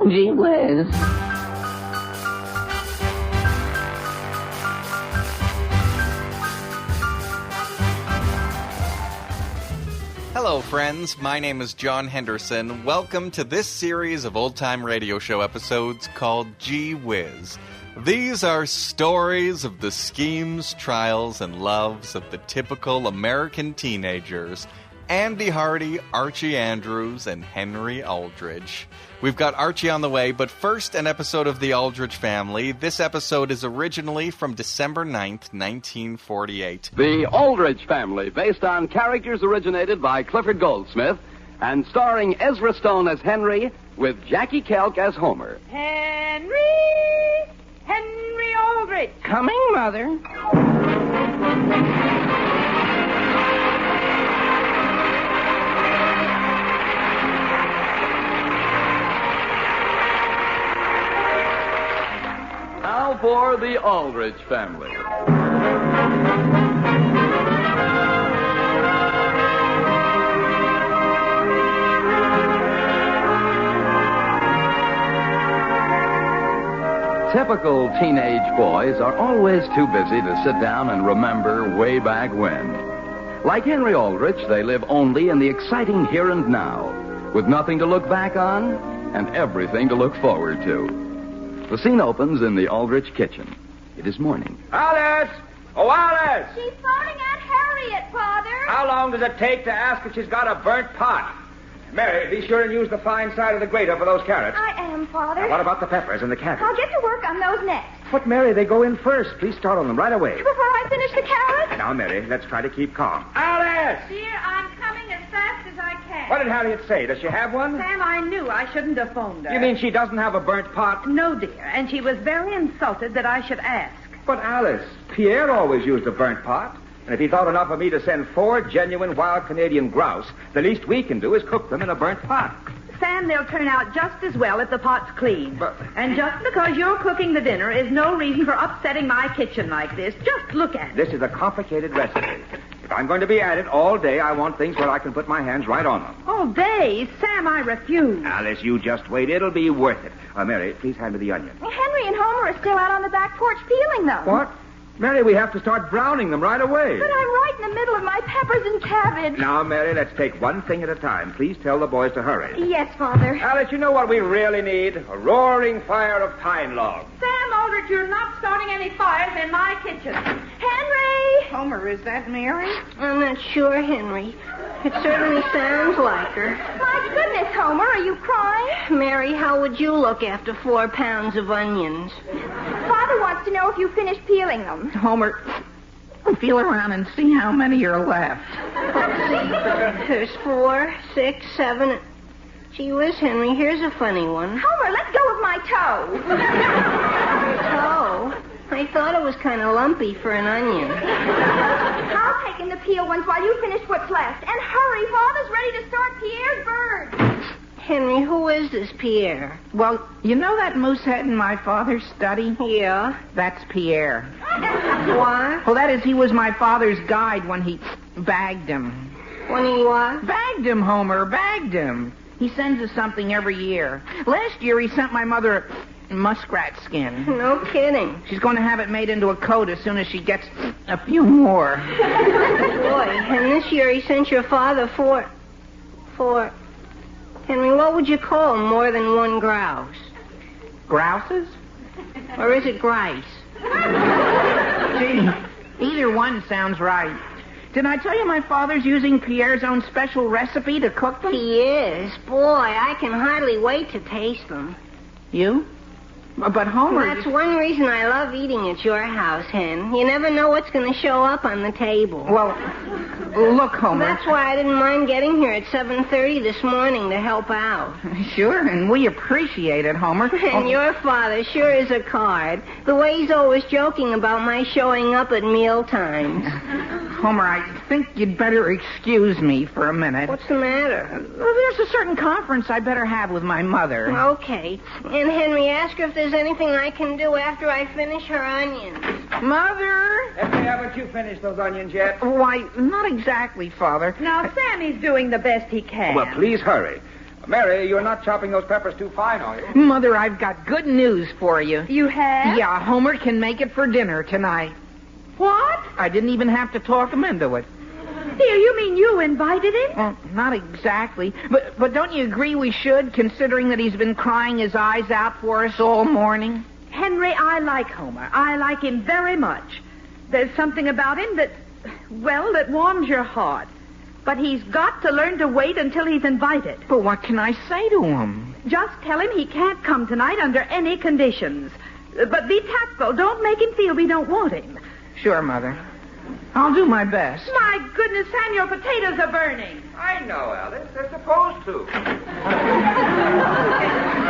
Gee whiz. Hello, friends. My name is John Henderson. Welcome to this series of old-time radio show episodes called Gee Whiz. These are stories of the schemes, trials, and loves of the typical American teenagers, Andy Hardy, Archie Andrews, and Henry Aldrich. We've got Archie on the way, but first an episode of the Aldrich family. This episode is originally from December 9th, 1948. The Aldrich family, based on characters originated by Clifford Goldsmith, and starring Ezra Stone as Henry, with Jackie Kelk as Homer. Henry Aldrich. Coming, Mother. Now for the Aldrich family. Typical teenage boys are always too busy to sit down and remember way back when. Like Henry Aldrich, they live only in the exciting here and now, with nothing to look back on and everything to look forward to. The scene opens in the Aldrich kitchen. It is morning. Alice! Oh, Alice! She's phoning Aunt Harriet, Father. How long does it take to ask if she's got a burnt pot? Mary, be sure and use the fine side of the grater for those carrots. I am, Father. Now, what about the peppers and the cabbage? I'll get to work on those next. But, Mary, they go in first. Please start on them right away. Before I finish the carrots? Now, Mary, let's try to keep calm. Alice! Dear, I'm coming as fast as I can. What did Harriet say? Does she have one? Sam, I knew I shouldn't have phoned her. You mean she doesn't have a burnt pot? No, dear, and she was very insulted that I should ask. But, Alice, Pierre always used a burnt pot. And if he thought enough of me to send 4 genuine wild Canadian grouse, the least we can do is cook them in a burnt pot. Sam, they'll turn out just as well if the pot's clean. But... And just because you're cooking the dinner is no reason for upsetting my kitchen like this. Just look at it. This is a complicated recipe. If I'm going to be at it all day, I want things where I can put my hands right on them. All day? Sam, I refuse. Alice, you just wait. It'll be worth it. Mary, please hand me the onion. Henry and Homer are still out on the back porch peeling them. What? Mary, we have to start browning them right away. But I'm right in the middle of my peppers and cabbage. Now, Mary, let's take one thing at a time. Please tell the boys to hurry. Yes, Father. Alice, you know what we really need? A roaring fire of pine logs. Sam Aldrich, you're not starting any fires in my kitchen. Henry! Homer, is that Mary? I'm not sure, Henry. It certainly sounds like her. My goodness, Homer, are you crying? Mary, how would you look after 4 pounds of onions? Father wants to know if you finished peeling them. Homer, feel around and see how many are left. There's 4, 6, 7... Gee whiz, Henry, here's a funny one. Homer, let go of my toe. Toe? I thought it was kind of lumpy for an onion. I'll take in the peel ones while you finish what's left. And hurry, Father's ready to start Pierre's bird. Henry, who is this Pierre? Well, you know that moose head in my father's study? Yeah. That's Pierre. What? Well, that is, he was my father's guide when he bagged him. When he what? Bagged him, Homer, bagged him. He sends us something every year. Last year, he sent my mother a muskrat skin. No kidding. She's going to have it made into a coat as soon as she gets a few more. Boy, and this year he sent your father 4... Henry, what would you call more than one grouse? Grouses? Or is it Grice? Gee, either one sounds right. Did I tell you my father's using Pierre's own special recipe to cook them? He is. Boy, I can hardly wait to taste them. You? But Homer... That's one reason I love eating at your house, Hen. You never know what's going to show up on the table. Well, look, Homer... That's why I didn't mind getting here at 7:30 this morning to help out. Sure, and we appreciate it, Homer. And your father sure is a card. The way he's always joking about my showing up at meal times. Homer, I think you'd better excuse me for a minute. What's the matter? Well, there's a certain conference I better have with my mother. Okay. And Henry, ask her if there's anything I can do after I finish her onions. Mother? Effie, haven't you finished those onions yet? Why, not exactly, Father. Now, Sammy's doing the best he can. Well, please hurry. Mary, you're not chopping those peppers too fine, are you? Mother, I've got good news for you. You have? Yeah, Homer can make it for dinner tonight. What? I didn't even have to talk him into it. Dear, you mean you invited him? Well, not exactly. But don't you agree we should, considering that he's been crying his eyes out for us all morning? Henry, I like Homer. I like him very much. There's something about him that warms your heart. But he's got to learn to wait until he's invited. But what can I say to him? Just tell him he can't come tonight under any conditions. But be tactful. Don't make him feel we don't want him. Sure, Mother. I'll do my best. My goodness, Sam, your potatoes are burning. I know, Alice. They're supposed to.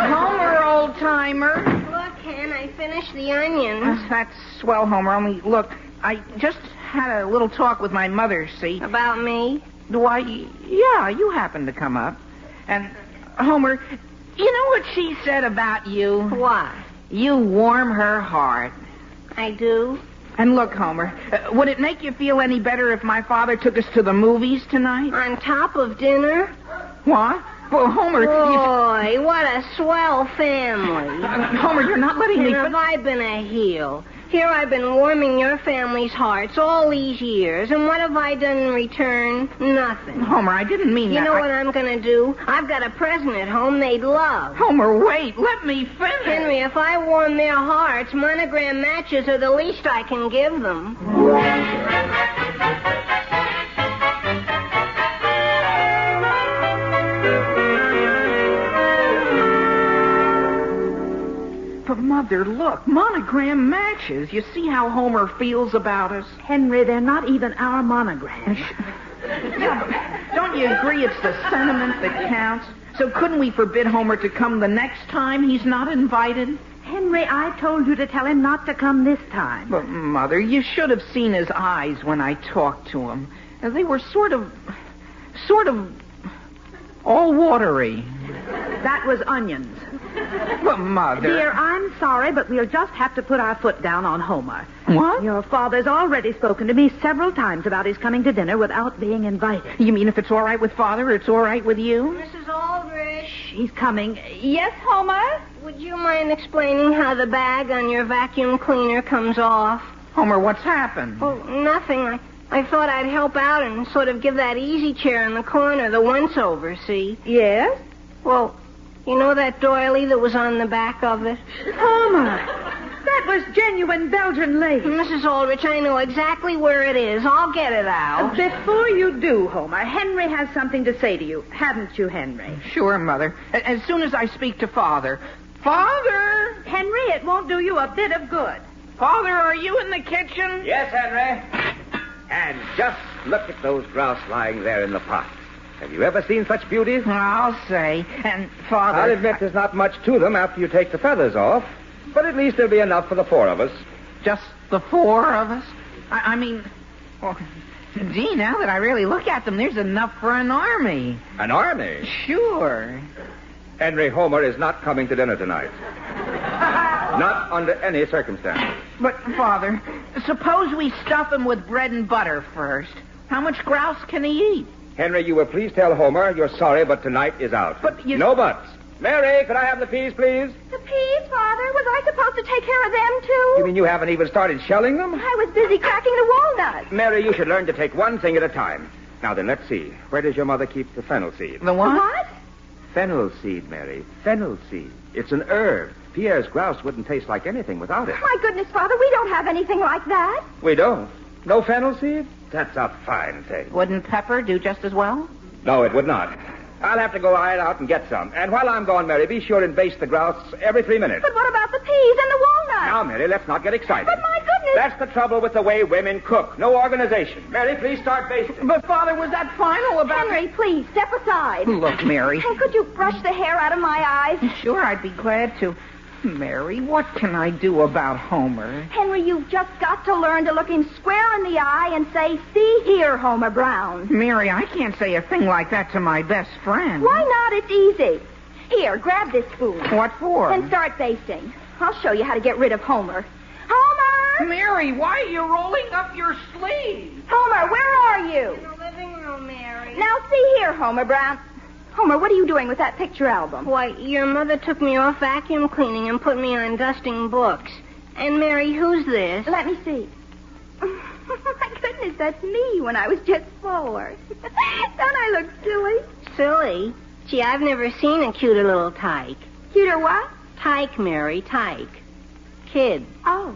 Homer, old-timer. Look, Hen, I finished the onions. That's swell, Homer. Only, look, I just had a little talk with my mother, see? About me? Why, yeah, you happened to come up. And, Homer, you know what she said about you? What? You warm her heart. I do? And look, Homer, would it make you feel any better if my father took us to the movies tonight? On top of dinner? What? Well, Homer... Boy, what a swell family. Homer, you're not letting me... Here have I been a heel. Here I've been warming your family's hearts all these years, and what have I done in return? Nothing. Homer, I didn't mean that. You know what I'm going to do? I've got a present at home they'd love. Homer, wait. Let me finish. Henry, if I warm their hearts, monogram matches are the least I can give them. But, Mother, look, monogram matches. You see how Homer feels about us? Henry, they're not even our monograms. Yeah, but don't you agree it's the sentiment that counts? So couldn't we forbid Homer to come the next time he's not invited? Henry, I told you to tell him not to come this time. But, Mother, you should have seen his eyes when I talked to him. They were sort of all watery. That was onions. But, Mother... Dear, I'm sorry, but we'll just have to put our foot down on Homer. What? Your father's already spoken to me several times about his coming to dinner without being invited. You mean if it's all right with Father, it's all right with you? Mrs. Aldrich. He's coming. Yes, Homer? Would you mind explaining how the bag on your vacuum cleaner comes off? Homer, what's happened? Oh, nothing. I thought I'd help out and sort of give that easy chair in the corner the once-over, see? Yes? Well, you know that doily that was on the back of it? Homer, that was genuine Belgian lace. Mrs. Aldrich, I know exactly where it is. I'll get it out. Before you do, Homer, Henry has something to say to you. Haven't you, Henry? Sure, Mother. As soon as I speak to Father. Father! Henry, it won't do you a bit of good. Father, are you in the kitchen? Yes, Henry. And just look at those grouse lying there in the pot. Have you ever seen such beauties? I'll say. And, Father... I'll admit there's not much to them after you take the feathers off, but at least there'll be enough for the four of us. Just the four of us? I mean... Well, gee, now that I really look at them, there's enough for an army. An army? Sure. Henry, Homer is not coming to dinner tonight. Not under any circumstances. But, Father, suppose we stuff him with bread and butter first. How much grouse can he eat? Henry, you will please tell Homer you're sorry, but tonight is out. But you... No buts. Mary, could I have the peas, please? The peas, Father? Was I supposed to take care of them, too? You mean you haven't even started shelling them? I was busy cracking the walnuts. Mary, you should learn to take one thing at a time. Now then, let's see. Where does your mother keep the fennel seed? The what? What? Fennel seed, Mary. Fennel seed. It's an herb. Pierre's grouse wouldn't taste like anything without it. My goodness, Father, we don't have anything like that. We don't? No fennel seed? That's a fine thing. Wouldn't pepper do just as well? No, it would not. I'll have to go right out and get some. And while I'm gone, Mary, be sure and baste the grouse every 3 minutes. But what about the peas and the walnuts? Now, Mary, let's not get excited. But my goodness. That's the trouble with the way women cook. No organization. Mary, please start basting. But, Father, was that final about... Henry, please, step aside. Look, Mary. Oh, could you brush the hair out of my eyes? Sure, I'd be glad to. Mary, what can I do about Homer? Henry, you've just got to learn to look him square in the eye and say, "See here, Homer Brown." Mary, I can't say a thing like that to my best friend. Why not? It's easy. Here, grab this spoon. What for? And start basting. I'll show you how to get rid of Homer. Homer! Mary, why are you rolling up your sleeve? Homer, where are you? In the living room, Mary. Now, see here, Homer Brown. Homer, what are you doing with that picture album? Why, your mother took me off vacuum cleaning and put me on dusting books. And, Mary, who's this? Let me see. My goodness, that's me when I was just 4. Don't I look silly? Silly? Gee, I've never seen a cuter little tyke. Cuter what? Tyke, Mary, tyke. Kid. Oh.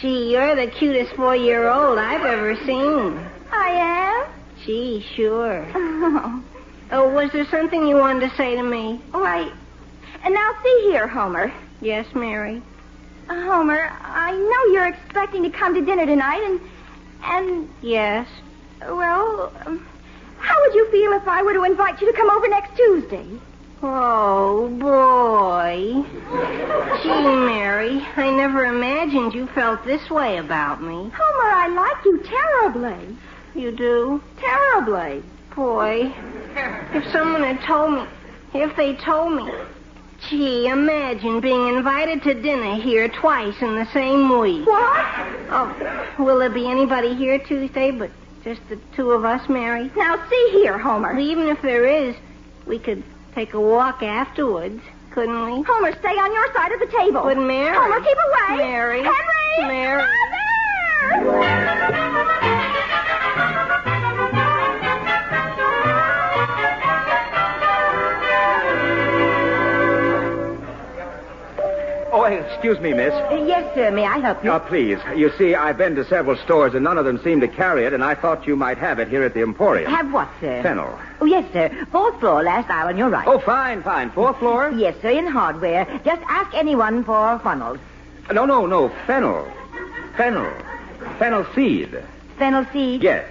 Gee, you're the cutest 4-year-old I've ever seen. I am? Gee, sure. Oh, was there something you wanted to say to me? Why, and now see here, Homer. Yes, Mary? Homer, I know you're expecting to come to dinner tonight, and... Yes? Well, how would you feel if I were to invite you to come over next Tuesday? Oh, boy. Gee, Mary, I never imagined you felt this way about me. Homer, I like you terribly. You do? Terribly. Boy, if someone had told me, if they told me, gee, imagine being invited to dinner here twice in the same week. What? Oh, will there be anybody here Tuesday but just the two of us, Mary? Now, see here, Homer. Well, even if there is, we could take a walk afterwards, couldn't we? Homer, stay on your side of the table. But Mary... Homer, keep away. Mary. Henry! Mary. Mother! Oh, excuse me, miss. Yes, sir. May I help you? Please. You see, I've been to several stores, and none of them seem to carry it, and I thought you might have it here at the Emporium. Have what, sir? Fennel. Oh, yes, sir. 4th floor, last aisle on your right. Oh, fine. 4th floor? Yes, sir, in hardware. Just ask anyone for funnels. No. Fennel. Fennel seed. Fennel seed? Yes.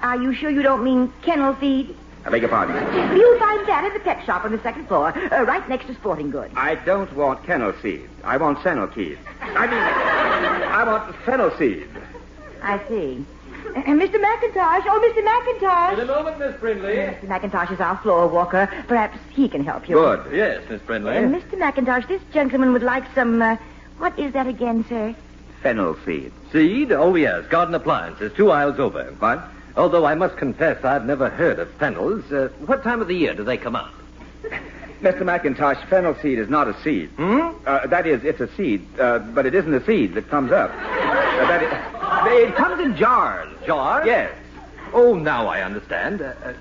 Are you sure you don't mean kennel seed? I beg your pardon. You'll find that at the pet shop on the 2nd floor, right next to Sporting Goods. I don't want kennel seed. I want fennel seed. I want fennel seed. I see. Mr. McIntosh. Oh, Mr. McIntosh. In a moment, Miss Brindley. Mr. McIntosh is our floor walker. Perhaps he can help you. Good. Yes, Miss Brindley. Mr. McIntosh, this gentleman would like some, what is that again, sir? Fennel seed. Seed? Oh, yes. Garden appliances. 2 aisles over. What? Although I must confess I've never heard of fennels. What time of the year do they come up? Mr. McIntosh, fennel seed is not a seed. That is, it's a seed, but it isn't a seed that comes up. It comes in jars. Jars? Yes. Oh, now I understand.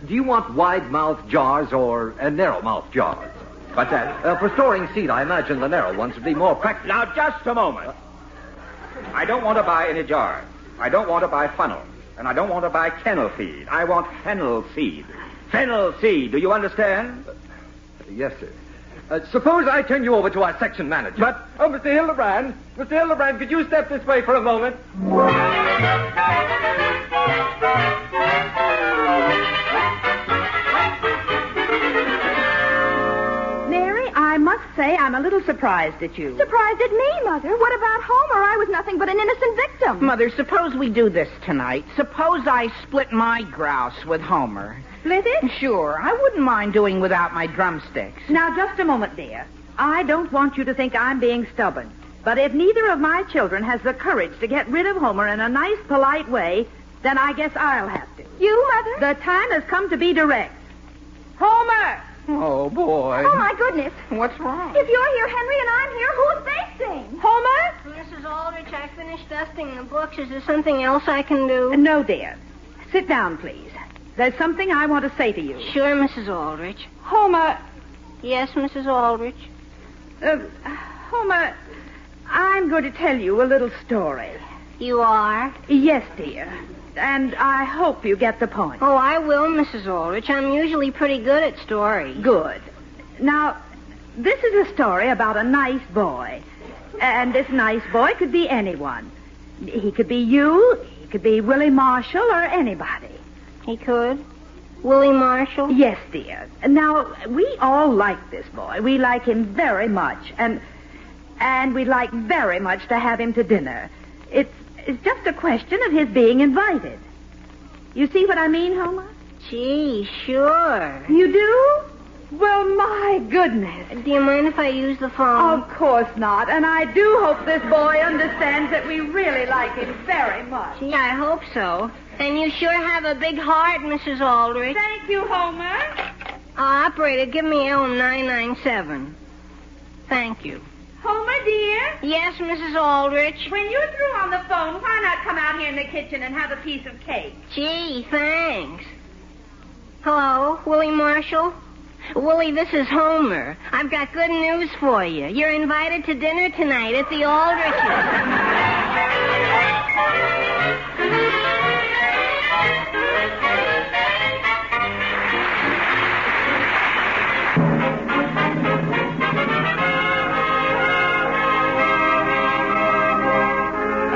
Do you want wide-mouthed jars or narrow-mouthed jars? What's that? For storing seed, I imagine the narrow ones would be more practical. Now, just a moment. I don't want to buy any jars. I don't want to buy funnels. And I don't want to buy kennel feed. I want fennel seed. Fennel seed. Do you understand? Yes, sir. Suppose I turn you over to our section manager. But... Oh, Mr. Hildebrand, could you step this way for a moment? Mary, I must say I'm a little surprised at you. Surprised at me, Mother. What about Homer? I was nothing but an innocent victim. Mother, suppose we do this tonight. Suppose I split my grouse with Homer. Split it? Sure, I wouldn't mind doing without my drumsticks. Now, just a moment, dear. I don't want you to think I'm being stubborn. But if neither of my children has the courage to get rid of Homer in a nice, polite way, then I guess I'll have to. You, Mother? The time has come to be direct. Homer! Oh, boy. Oh, my goodness. What's wrong? If you're here, Henry, and I'm here, who's facing? Homer? Mrs. Aldrich, I finished dusting the books. Is there something else I can do? No, dear. Sit down, please. There's something I want to say to you. Sure, Mrs. Aldrich. Homer... Yes, Mrs. Aldrich. Homer, I'm going to tell you a little story. You are? Yes, dear. And I hope you get the point. Oh, I will, Mrs. Aldrich. I'm usually pretty good at stories. Good. Now, this is a story about a nice boy. And this nice boy could be anyone. He could be you, he could be Willie Marshall, or anybody. He could? Willie Marshall? Yes, dear. Now, we all like this boy. We like him very much. And we'd like very much to have him to dinner. It's just a question of his being invited. You see what I mean, Homer? Gee, sure. You do? Well, my goodness. Do you mind if I use the phone? Of course not. And I do hope this boy understands that we really like him very much. Gee, I hope so. And you sure have a big heart, Mrs. Aldrich. Thank you, Homer. Operator, give me Elm 997. Thank you. Homer, dear? Yes, Mrs. Aldrich? When you're through on the phone, why not come out here in the kitchen and have a piece of cake? Gee, thanks. Hello, Willie Marshall? Willie, this is Homer. I've got good news for you. You're invited to dinner tonight at the Aldrich's.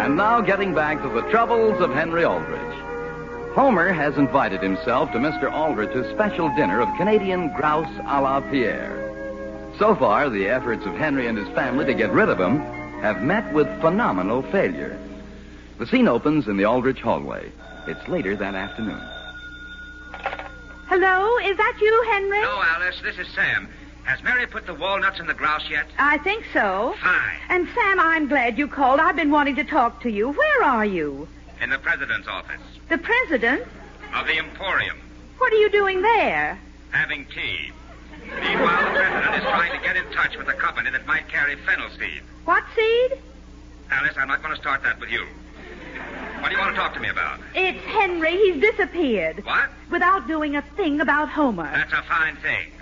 And now getting back to the troubles of Henry Aldrich. Homer has invited himself to Mr. Aldrich's special dinner of Canadian grouse a la Pierre. So far, the efforts of Henry and his family to get rid of him have met with phenomenal failure. The scene opens in the Aldrich hallway. It's later that afternoon. Hello, is that you, Henry? No, Alice, this is Sam. Has Mary put the walnuts in the grouse yet? I think so. Fine. And Sam, I'm glad you called. I've been wanting to talk to you. Where are you? In the president's office. The president? Of the Emporium. What are you doing there? Having tea. Meanwhile, the president is trying to get in touch with a company that might carry fennel seed. What seed? Alice, I'm not going to start that with you. What do you want to talk to me about? It's Henry. He's disappeared. What? Without doing a thing about Homer. That's a fine thing.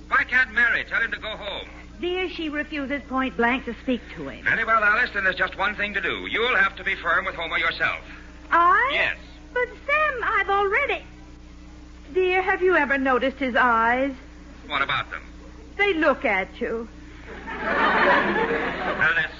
Why can't Mary tell him to go home? Dear, she refuses point blank to speak to him. Very well, Alice, then there's just one thing to do. You'll have to be firm with Homer yourself. I? Yes. But, Sam, I've already... Dear, have you ever noticed his eyes? What about them? They look at you. Alice,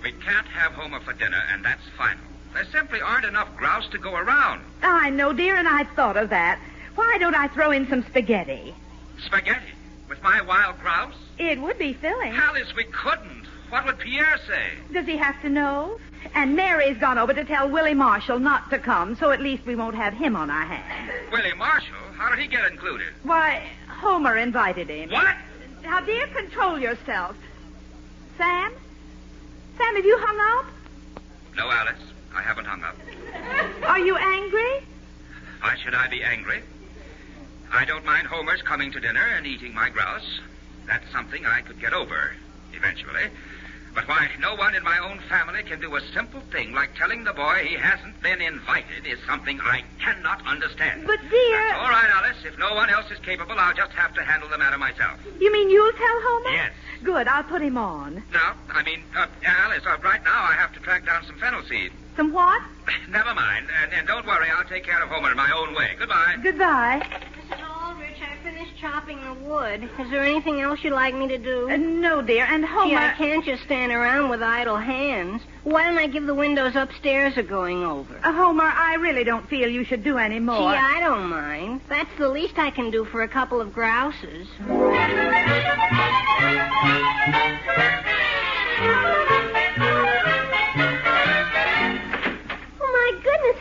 we can't have Homer for dinner, and that's final. There simply aren't enough grouse to go around. I know, dear, and I thought of that. Why don't I throw in some spaghetti? Spaghetti? With my wild grouse? It would be filling. Alice, we couldn't. What would Pierre say? Does he have to know? And Mary's gone over to tell Willie Marshall not to come, so at least we won't have him on our hands. Willie Marshall? How did he get included? Why, Homer invited him. What? Now, dear, control yourself. Sam? Sam, have you hung up? No, Alice. I haven't hung up. Are you angry? Why should I be angry? I don't mind Homer's coming to dinner and eating my grouse. That's something I could get over, eventually. But why no one in my own family can do a simple thing like telling the boy he hasn't been invited is something I cannot understand. But, dear... That's all right, Alice. If no one else is capable, I'll just have to handle the matter myself. You mean you'll tell Homer? Yes. Good, I'll put him on. No, Alice, right now I have to track down some fennel seed. Some what? Never mind. And don't worry, I'll take care of Homer in my own way. Goodbye. Goodbye. Mrs. Aldrich, I finished chopping the wood. Is there anything else you'd like me to do? No, dear, and Homer... Gee, I can't just stand around with idle hands. Why don't I give the windows upstairs a going over? Homer, I really don't feel you should do any more. Gee, I don't mind. That's the least I can do for a couple of grouses.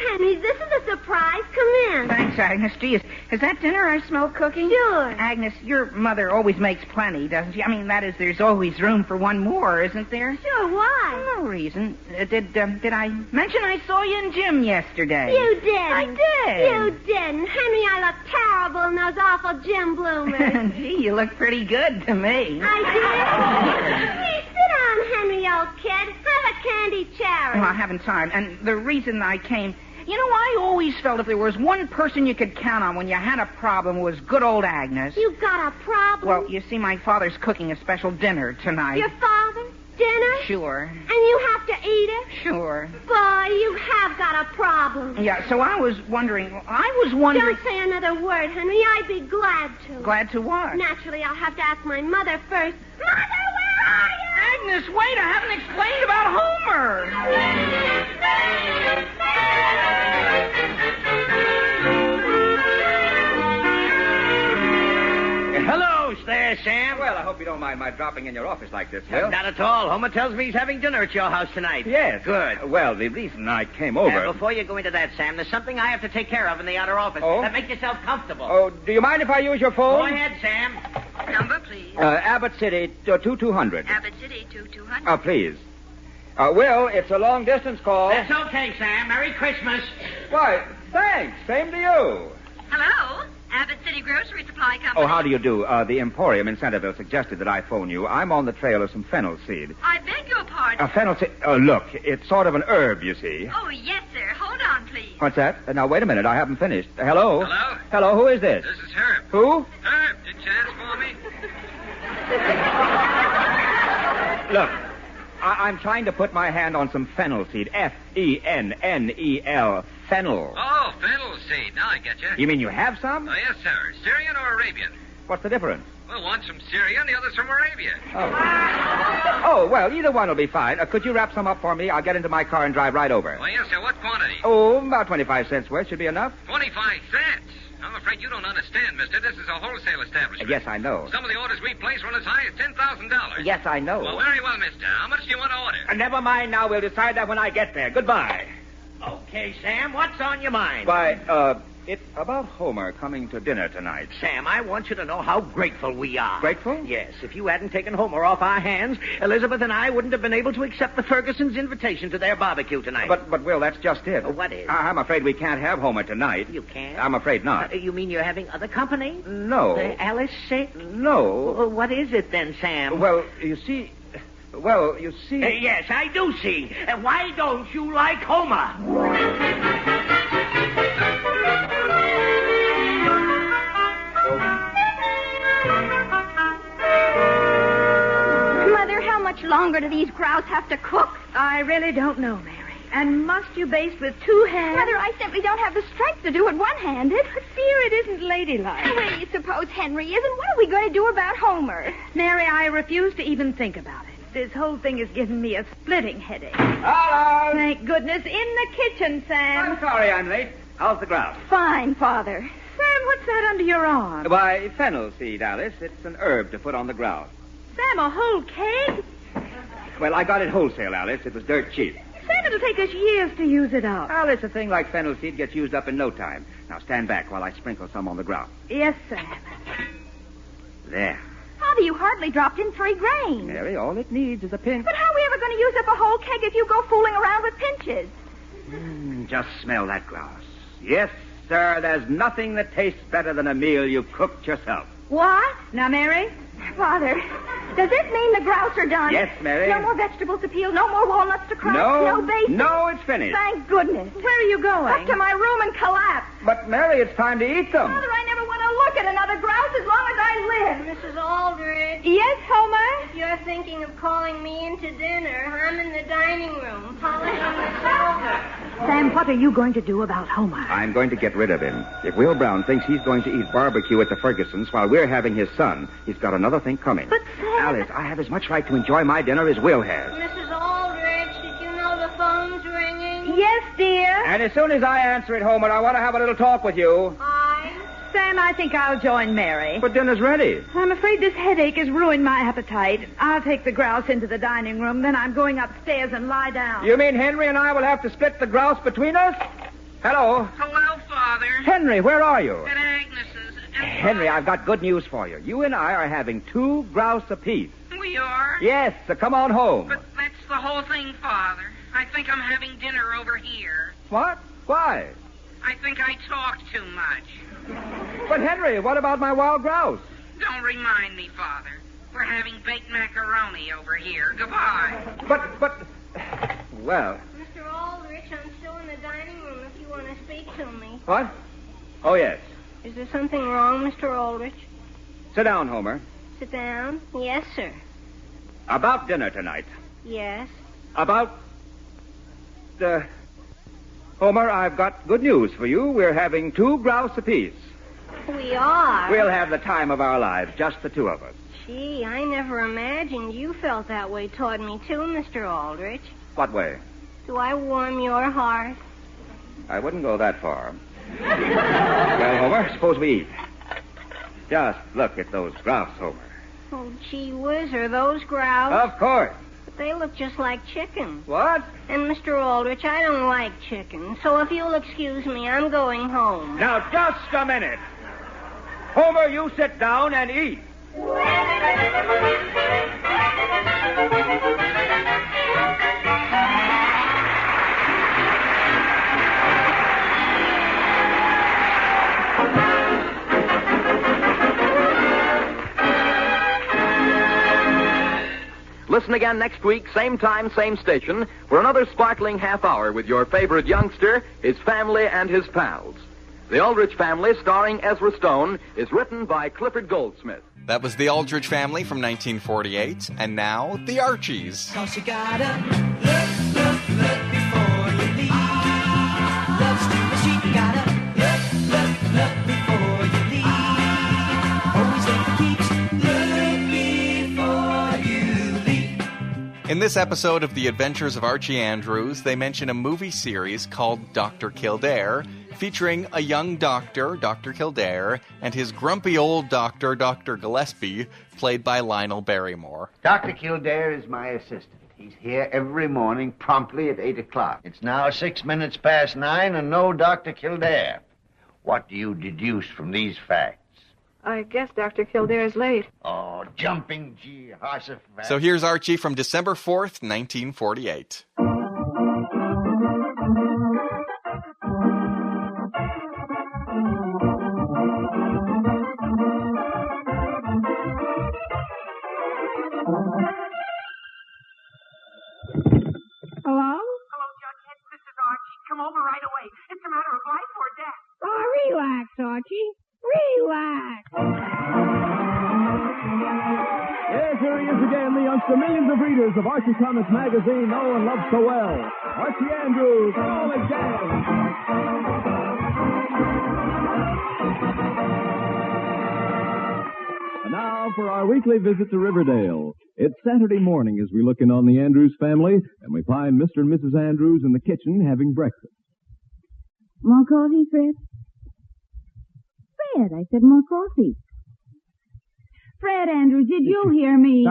Henry, this is a surprise. Come in. Thanks, Agnes. Gee, is that dinner I smell cooking? Sure. Agnes, your mother always makes plenty, doesn't she? I mean, that is, there's always room for one more, isn't there? Sure, why? No reason. Did I mention I saw you in gym yesterday? You didn't. I did. You didn't. Henry, I look terrible in those awful gym bloomers. Gee, you look pretty good to me. I did? Hey, sit down, Henry, old kid. Have a candy cherry. Well, I haven't time. And the reason I came... You know, I always felt if there was one person you could count on when you had a problem was good old Agnes. You got a problem? Well, you see, my father's cooking a special dinner tonight. Your father? Dinner? Sure. And you have to eat it? Sure. Boy, you have got a problem. Yeah, so I was wondering... Don't say another word, Henry. I'd be glad to. Glad to what? Naturally, I'll have to ask my mother first. Mother, where are you? Agnes, wait, I haven't explained about Homer. Hello there, Sam. Well, I hope you don't mind my dropping in your office like this, Phil. Not at all. Homer tells me he's having dinner at your house tonight. Yes. Good. Well, the reason I came over... Before you go into that, Sam, there's something I have to take care of in the outer office. Oh? Make yourself comfortable. Oh, do you mind if I use your phone? Go ahead, Sam. Number, please. Abbott City, 2200. Abbott City, 2200. Please. Will, it's a long-distance call. That's okay, Sam. Merry Christmas. Why, thanks. Same to you. Hello? Abbott City Grocery Supply Company. Oh, how do you do? The Emporium in Centerville suggested that I phone you. I'm on the trail of some fennel seed. I beg your pardon. Fennel seed? Look, it's sort of an herb, you see. Oh, yes, sir. Hold on, please. What's that? Now, wait a minute. I haven't finished. Hello? Hello? Hello, who is this? This is Herb. Who? Herb, didn't you ask for me? Look, I'm trying to put my hand on some fennel seed. Fennel. Fennel. Oh, fennel seed. Now I get you. You mean you have some? Oh, yes, sir. Syrian or Arabian? What's the difference? Well, one's from Syria and the other's from Arabia. Oh, well, either one will be fine. Could you wrap some up for me? I'll get into my car and drive right over. Oh, yes, sir. What quantity? Oh, about 25 cents worth should be enough. 25 cents. I'm afraid you don't understand, mister. This is a wholesale establishment. Yes, I know. Some of the orders we place run as high as $10,000. Yes, I know. Well, very well, mister. How much do you want to order? Never mind now. We'll decide that when I get there. Goodbye. Okay, Sam, what's on your mind? Why, it's about Homer coming to dinner tonight. Sam, I want you to know how grateful we are. Grateful? Yes. If you hadn't taken Homer off our hands, Elizabeth and I wouldn't have been able to accept the Fergusons' invitation to their barbecue tonight. But Will, that's just it. What is? I'm afraid we can't have Homer tonight. You can't? I'm afraid not. You mean you're having other company? No. Alice sick? No. Well, what is it then, Sam? Well, you see... yes, I do see. And why don't you like Homer? Mother, how much longer do these grouse have to cook? I really don't know, Mary. And must you baste with two hands? Mother, I simply don't have the strength to do it one-handed. But, dear, it isn't ladylike. Where do you suppose Henry is, and what are we going to do about Homer? Mary, I refuse to even think about it. This whole thing has given me a splitting headache. Hello! Thank goodness. In the kitchen, Sam. I'm sorry I'm late. How's the grouse? Fine, Father. Sam, what's that under your arm? Why, fennel seed, Alice. It's an herb to put on the grouse. Sam, a whole keg? Well, I got it wholesale, Alice. It was dirt cheap. Sam, it'll take us years to use it up. Alice, a thing like fennel seed gets used up in no time. Now stand back while I sprinkle some on the ground. Yes, Sam. There. Father, you hardly dropped in 3 grains. Mary, all it needs is a pinch. But how are we ever going to use up a whole keg if you go fooling around with pinches? Just smell that grouse. Yes, sir, there's nothing that tastes better than a meal you cooked yourself. What? Now, Mary? Father, does this mean the grouse are done? Yes, Mary. No more vegetables to peel, no more walnuts to crack, no bacon? No, it's finished. Thank goodness. Where are you going? Up to my room and collapse. But, Mary, it's time to eat them. Father, I never want to look at another grouse as long as I live. Mrs. Aldrich, Yes, Homer? if you're thinking of calling me into dinner, I'm in the dining room, polishing the silver. Sam, what are you going to do about Homer? I'm going to get rid of him. If Will Brown thinks he's going to eat barbecue at the Fergusons while we're having his son, he's got another thing coming. But, Sam... Alice, I have as much right to enjoy my dinner as Will has. Mrs. Aldrich, did you know the phone's ringing? Yes, dear. And as soon as I answer it, Homer, I want to have a little talk with you. Sam, I think I'll join Mary. But dinner's ready. I'm afraid this headache has ruined my appetite. I'll take the grouse into the dining room, then I'm going upstairs and lie down. You mean Henry and I will have to split the grouse between us? Hello? Hello, Father. Henry, where are you? At Agnes's. Henry, I've got good news for you. You and I are having 2 grouse apiece. We are? Yes, so come on home. But that's the whole thing, Father. I think I'm having dinner over here. What? Why? I think I talked too much. But, Henry, what about my wild grouse? Don't remind me, Father. We're having baked macaroni over here. Goodbye. But, well... Mr. Aldrich, I'm still in the dining room if you want to speak to me. What? Oh, yes. Is there something wrong, Mr. Aldrich? Sit down, Homer. Sit down. Yes, sir. About dinner tonight. Yes. About... Homer, I've got good news for you. We're having 2 grouse apiece. We are? We'll have the time of our lives, just the 2 of us. Gee, I never imagined you felt that way toward me, too, Mr. Aldrich. What way? Do I warm your heart? I wouldn't go that far. Well, Homer, suppose we eat. Just look at those grouse, Homer. Oh, gee whiz, are those grouse? Of course. But they look just like chicken. What? And, Mr. Aldrich, I don't like chicken. So if you'll excuse me, I'm going home. Now, just a minute. Homer, you sit down and eat. Listen again next week, same time, same station, for another sparkling half hour with your favorite youngster, his family, and his pals. The Aldrich Family, starring Ezra Stone, is written by Clifford Goldsmith. That was the Aldrich Family from 1948, and now the Archies. 'Cause you gotta look before you leave. Love's too much, you gotta look before you leave. Always look for keeps, look before you leave. In this episode of The Adventures of Archie Andrews, they mention a movie series called Dr. Kildare, featuring a young doctor, Dr. Kildare, and his grumpy old doctor, Dr. Gillespie, played by Lionel Barrymore. Dr. Kildare is my assistant. He's here every morning promptly at 8 o'clock. It's now 6 minutes past 9 and no Dr. Kildare. What do you deduce from these facts? I guess Dr. Kildare's late. Oh, jumping Jehoshaphat. So here's Archie from December 4th, 1948. Hello? Hello, Jughead. This is Archie. Come over right away. It's a matter of life or death. Oh, relax, Archie. Relax. Yes, here he is again, the youngster millions of readers of Archie Comics magazine know and love so well. Archie Andrews, all his gang. And now for our weekly visit to Riverdale. It's Saturday morning as we look in on the Andrews family, and we find Mr. and Mrs. Andrews in the kitchen having breakfast. More coffee, Fred? Fred, I said more coffee. Fred Andrews, did you hear me?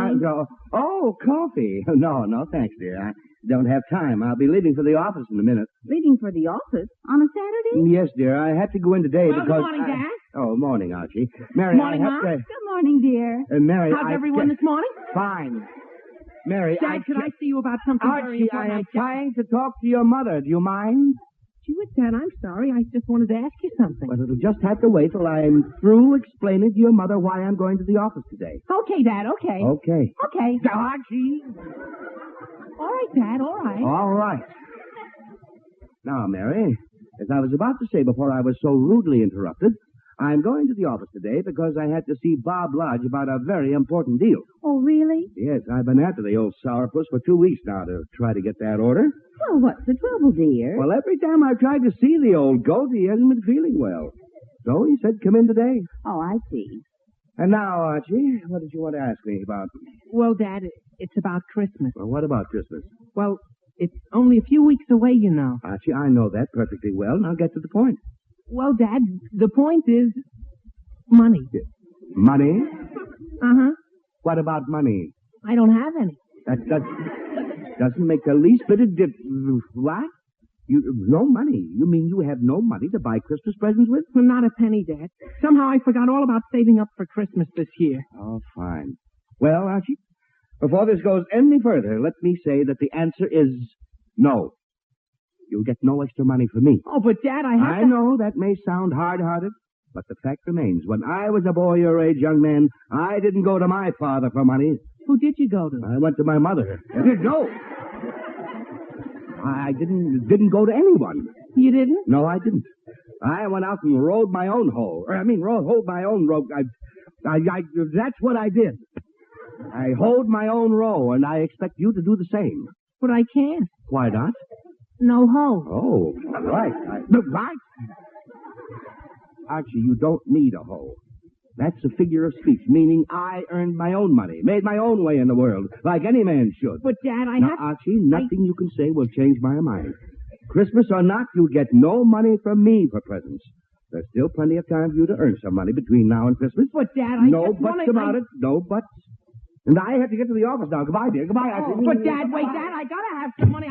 Oh, coffee. No, thanks, dear. I don't have time. I'll be leaving for the office in a minute. Leaving for the office on a Saturday? Yes, dear. I had to go in today because... Good morning, Dad. Oh, morning, Archie. Mary, Morning, I have Mom. to... Good morning, dear. Mary, How's everyone this morning? Fine. Mary, Dad, could I see you about something very Archie, I important? am trying to talk to your mother. Do you mind? Gee whiz, Dad, I'm sorry. I just wanted to ask you something. Well, it'll just have to wait till I'm through explaining to your mother why I'm going to the office today. Okay, Dad, okay. Okay. Okay. Archie. All right, Dad, all right. All right. Now, Mary, as I was about to say before I was so rudely interrupted, I'm going to the office today because I had to see Bob Lodge about a very important deal. Oh, really? Yes, I've been after the old sourpuss for 2 weeks now to try to get that order. Well, what's the trouble, dear? Well, every time I've tried to see the old goat, he hasn't been feeling well. So he said come in today. Oh, I see. And now, Archie, what did you want to ask me about? Well, Dad, it's about Christmas. Well, what about Christmas? Well, it's only a few weeks away, you know. Archie, I know that perfectly well. Now get to the point. Well, Dad, the point is money. Money? Uh-huh. What about money? I don't have any. That doesn't make the least bit of difference. What? No money? You mean you have no money to buy Christmas presents with? Well, not a penny, Dad. Somehow I forgot all about saving up for Christmas this year. Oh, fine. Well, Archie, before this goes any further, let me say that the answer is no. You'll get no extra money from me. Oh, but Dad, I know that may sound hard-hearted, but the fact remains, when I was a boy your age, young man, I didn't go to my father for money. Who did you go to? I went to my mother. No. I didn't go to anyone. You didn't? No, I didn't. I went out and rode my own hoe. Hoed my own row. That's what I did. I hoed my own row, and I expect you to do the same. But I can't. Why not? No hoe. Oh, right. Right? Archie, you don't need a hoe. That's a figure of speech, meaning I earned my own money, made my own way in the world, like any man should. But, Dad, Archie, nothing you can say will change my mind. Christmas or not, you'll get no money from me for presents. There's still plenty of time for you to earn some money between now and Christmas. But, Dad, No buts about it. No buts. And I have to get to the office now. Goodbye, dear. Goodbye, Archie. But, Dad, wait, Dad, I gotta have some money.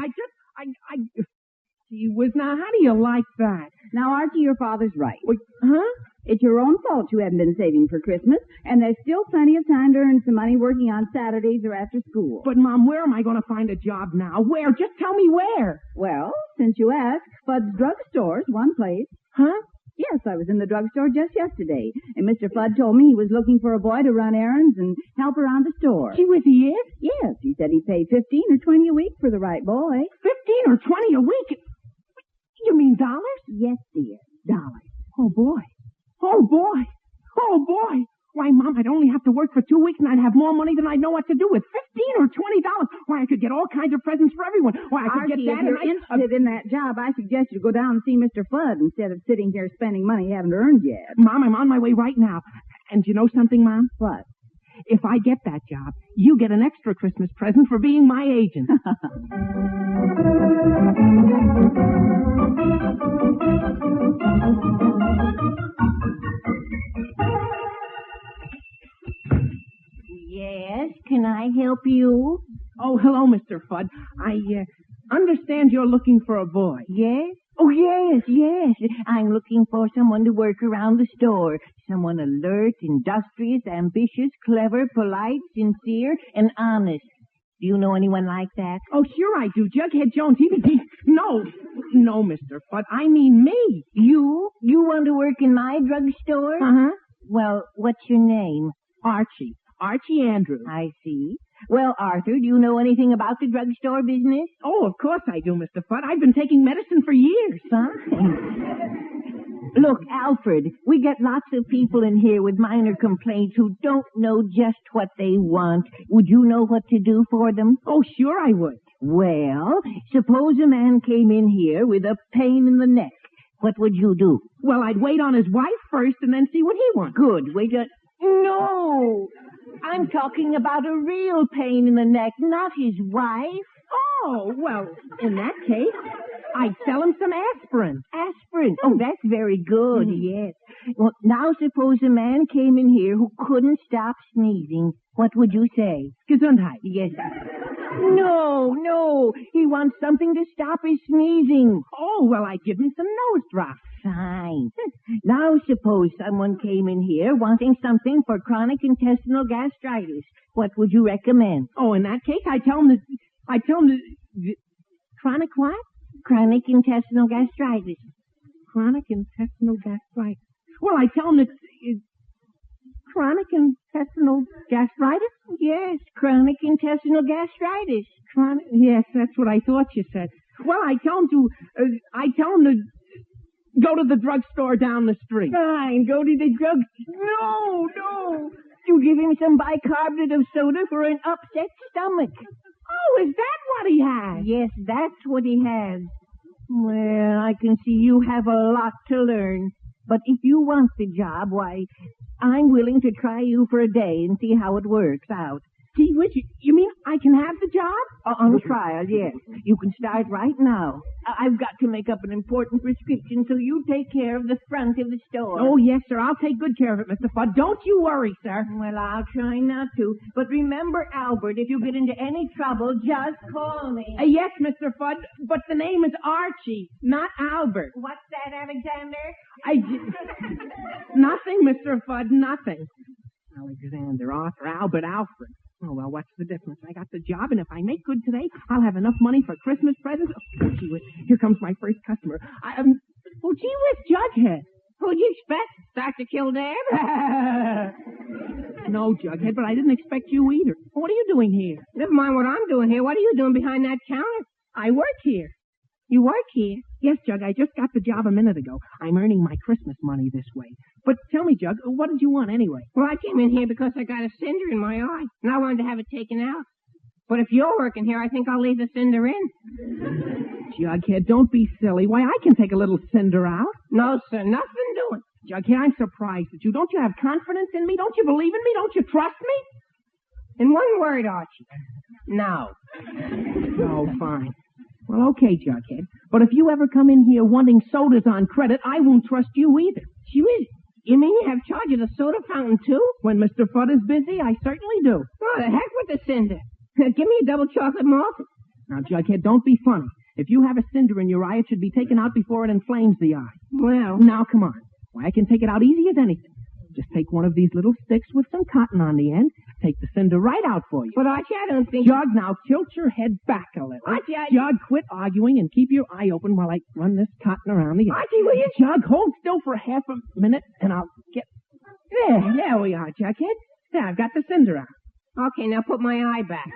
Gee whiz, now, how do you like that? Now, Archie, your father's right. Wait, huh? It's your own fault you haven't been saving for Christmas, and there's still plenty of time to earn some money working on Saturdays or after school. But, Mom, where am I going to find a job now? Where? Just tell me where. Well, since you ask, Fudd's Drugstore's one place. Huh? Yes, I was in the drugstore just yesterday, and Mr. Flood told me he was looking for a boy to run errands and help around the store. Gee whiz, he is? Yes, he said he'd pay $15 or $20 a week for the right boy. 15 or 20 a week? You mean dollars? Yes, dear, dollars. Oh, boy. Oh, boy. Oh, boy. Why, Mom, I'd only have to work for 2 weeks and I'd have more money than I'd know what to do with. $15 or $20. Why, I could get all kinds of presents for everyone. Why, I could Archie, get that if you're interested in that job, I suggest you go down and see Mr. Flood instead of sitting here spending money you haven't earned yet. Mom, I'm on my way right now. And you know something, Mom? What? If I get that job, you get an extra Christmas present for being my agent. Yes, can I help you? Oh, hello, Mr. Fudd. I understand you're looking for a boy. Yes? Oh, yes. I'm looking for someone to work around the store. Someone alert, industrious, ambitious, clever, polite, sincere, and honest. Do you know anyone like that? Oh, sure I do. Jughead Jones. No, Mr. Fudd. I mean me. You? You want to work in my drugstore? Uh-huh. Well, what's your name? Archie. Archie Andrews. I see. Well, Arthur, do you know anything about the drugstore business? Oh, of course I do, Mr. Fudd. I've been taking medicine for years. Fine. Look, Alfred, we get lots of people in here with minor complaints who don't know just what they want. Would you know what to do for them? Oh, sure I would. Well, suppose a man came in here with a pain in the neck. What would you do? Well, I'd wait on his wife first and then see what he wants. Good. No! I'm talking about a real pain in the neck, not his wife. Oh, well, in that case, I'd sell him some aspirin. Aspirin? Oh, that's very good, yes. Well, now suppose a man came in here who couldn't stop sneezing. What would you say? Gesundheit. Yes. No. He wants something to stop his sneezing. Oh, well, I'd give him some nose drops. Fine. Now suppose someone came in here wanting something for chronic intestinal gastritis. What would you recommend? Oh, in that case, I'd tell him to... Chronic what? Chronic intestinal gastritis. Chronic intestinal gastritis. Well, I'd tell him that... Chronic intestinal gastritis? Yes, chronic intestinal gastritis. Yes, that's what I thought you said. Well, I tell him to go to the drugstore down the street. Fine, go to the drug. No. You give him some bicarbonate of soda for an upset stomach. Oh, is that what he has? Yes, that's what he has. Well, I can see you have a lot to learn. But if you want the job, why, I'm willing to try you for a day and see how it works out. Gee whiz, you mean I can have the job? On trial, yes. You can start right now. I've got to make up an important prescription, so you take care of the front of the store. Oh, yes, sir. I'll take good care of it, Mr. Fudd. Don't you worry, sir. Well, I'll try not to. But remember, Albert, if you get into any trouble, just call me. Yes, Mr. Fudd, but the name is Archie, not Albert. What's that, Alexander? Nothing, Mr. Fudd, nothing. Alexander, Arthur, Albert, Alfred. Oh, well, what's the difference? I got the job, and if I make good today, I'll have enough money for Christmas presents. Oh, gee whiz, here comes my first customer. Oh, gee whiz, Jughead. Who'd you expect? Dr. Kildare? No, Jughead, but I didn't expect you either. What are you doing here? Never mind what I'm doing here. What are you doing behind that counter? I work here. You work here? Yes, Jug, I just got the job a minute ago. I'm earning my Christmas money this way. But tell me, Jug, what did you want anyway? Well, I came in here because I got a cinder in my eye, and I wanted to have it taken out. But if you're working here, I think I'll leave the cinder in. Jughead, don't be silly. Why, I can take a little cinder out. No, sir, nothing doing. Jughead, I'm surprised at you. Don't you have confidence in me? Don't you believe in me? Don't you trust me? In one word, Archie. No. Oh, fine. Well, okay, Jughead. But if you ever come in here wanting sodas on credit, I won't trust you either. Gee whiz, you mean you have charge of the soda fountain, too? When Mr. Fudd is busy, I certainly do. Oh, the heck with the cinder. Give me a double chocolate malt. Now, Jughead, don't be funny. If you have a cinder in your eye, it should be taken out before it inflames the eye. Well, now, come on. Why, I can take it out easy as anything. Just take one of these little sticks with some cotton on the end, take the cinder right out for you. But Archie, I don't think... Jug, now tilt your head back a little. Archie, Jug, quit arguing and keep your eye open while I run this cotton around the edge. Archie, will you... Jug, hold still for half a minute and I'll get... There we are, Jughead. There, I've got the cinder out. Okay, now put my eye back.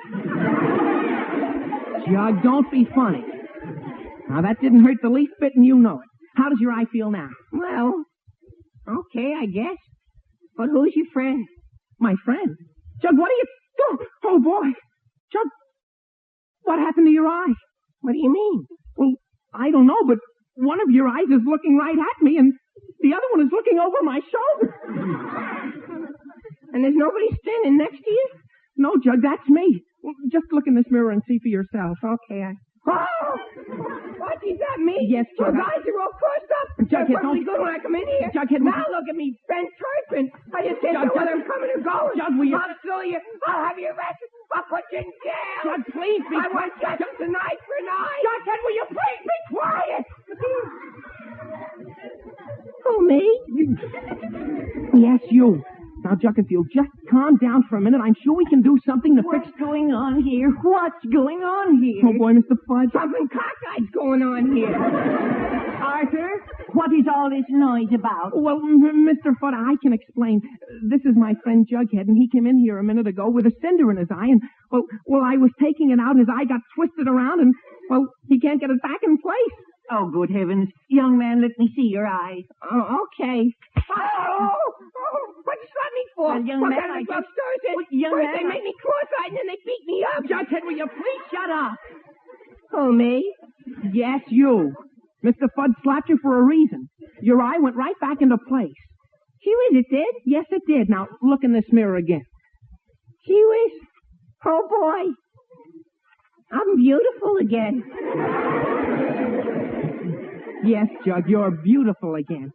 Jug, don't be funny. Now, that didn't hurt the least bit, and you know it. How does your eye feel now? Well, okay, I guess. But who's your friend? My friend? Jug, what are you... Oh, boy. Jug, what happened to your eye? What do you mean? Well, I don't know, but one of your eyes is looking right at me, and the other one is looking over my shoulder. And there's nobody standing next to you? No, Jug, that's me. Well, just look in this mirror and see for yourself. Okay, Oh! Archie, is that me? Yes, Jug. Those eyes are all crossed up. Jughead, They're perfectly good when I come in here. Jughead, now look at me, bent chirping. I just can't know whether I'm coming or going. Jug, will you... I'll sue you. I'll have you arrested. I'll put you in jail. Jug, please be... I want justice tonight for an eye. Jughead, will you please be quiet? Who, me? Yes, you. Now, Jug, if you'll just calm down for a minute, I'm sure we can do something to fix... What's going on here? What's going on here? Oh, boy, Mr. Fudge. Something cockeyed's going on here. Arthur? What is all this noise about? Well, Mr. Fudge, I can explain. This is my friend Jughead, and he came in here a minute ago with a cinder in his eye, and, well, I was taking it out, and his eye got twisted around, and, well, he can't get it back in place. Oh, good heavens. Young man, let me see your eye. Oh, okay. What you shot me for? Well, young what man, kind of drugstore is it? First they made me cross-eyed, and then they beat me up. Jughead, will you please shut up? Oh, me? Yes, you. Mr. Fudd slapped you for a reason. Your eye went right back into place. Gee whiz, it did? Yes, it did. Now, look in this mirror again. Gee whiz. Oh, boy. I'm beautiful again. Yes, Jug, you're beautiful again.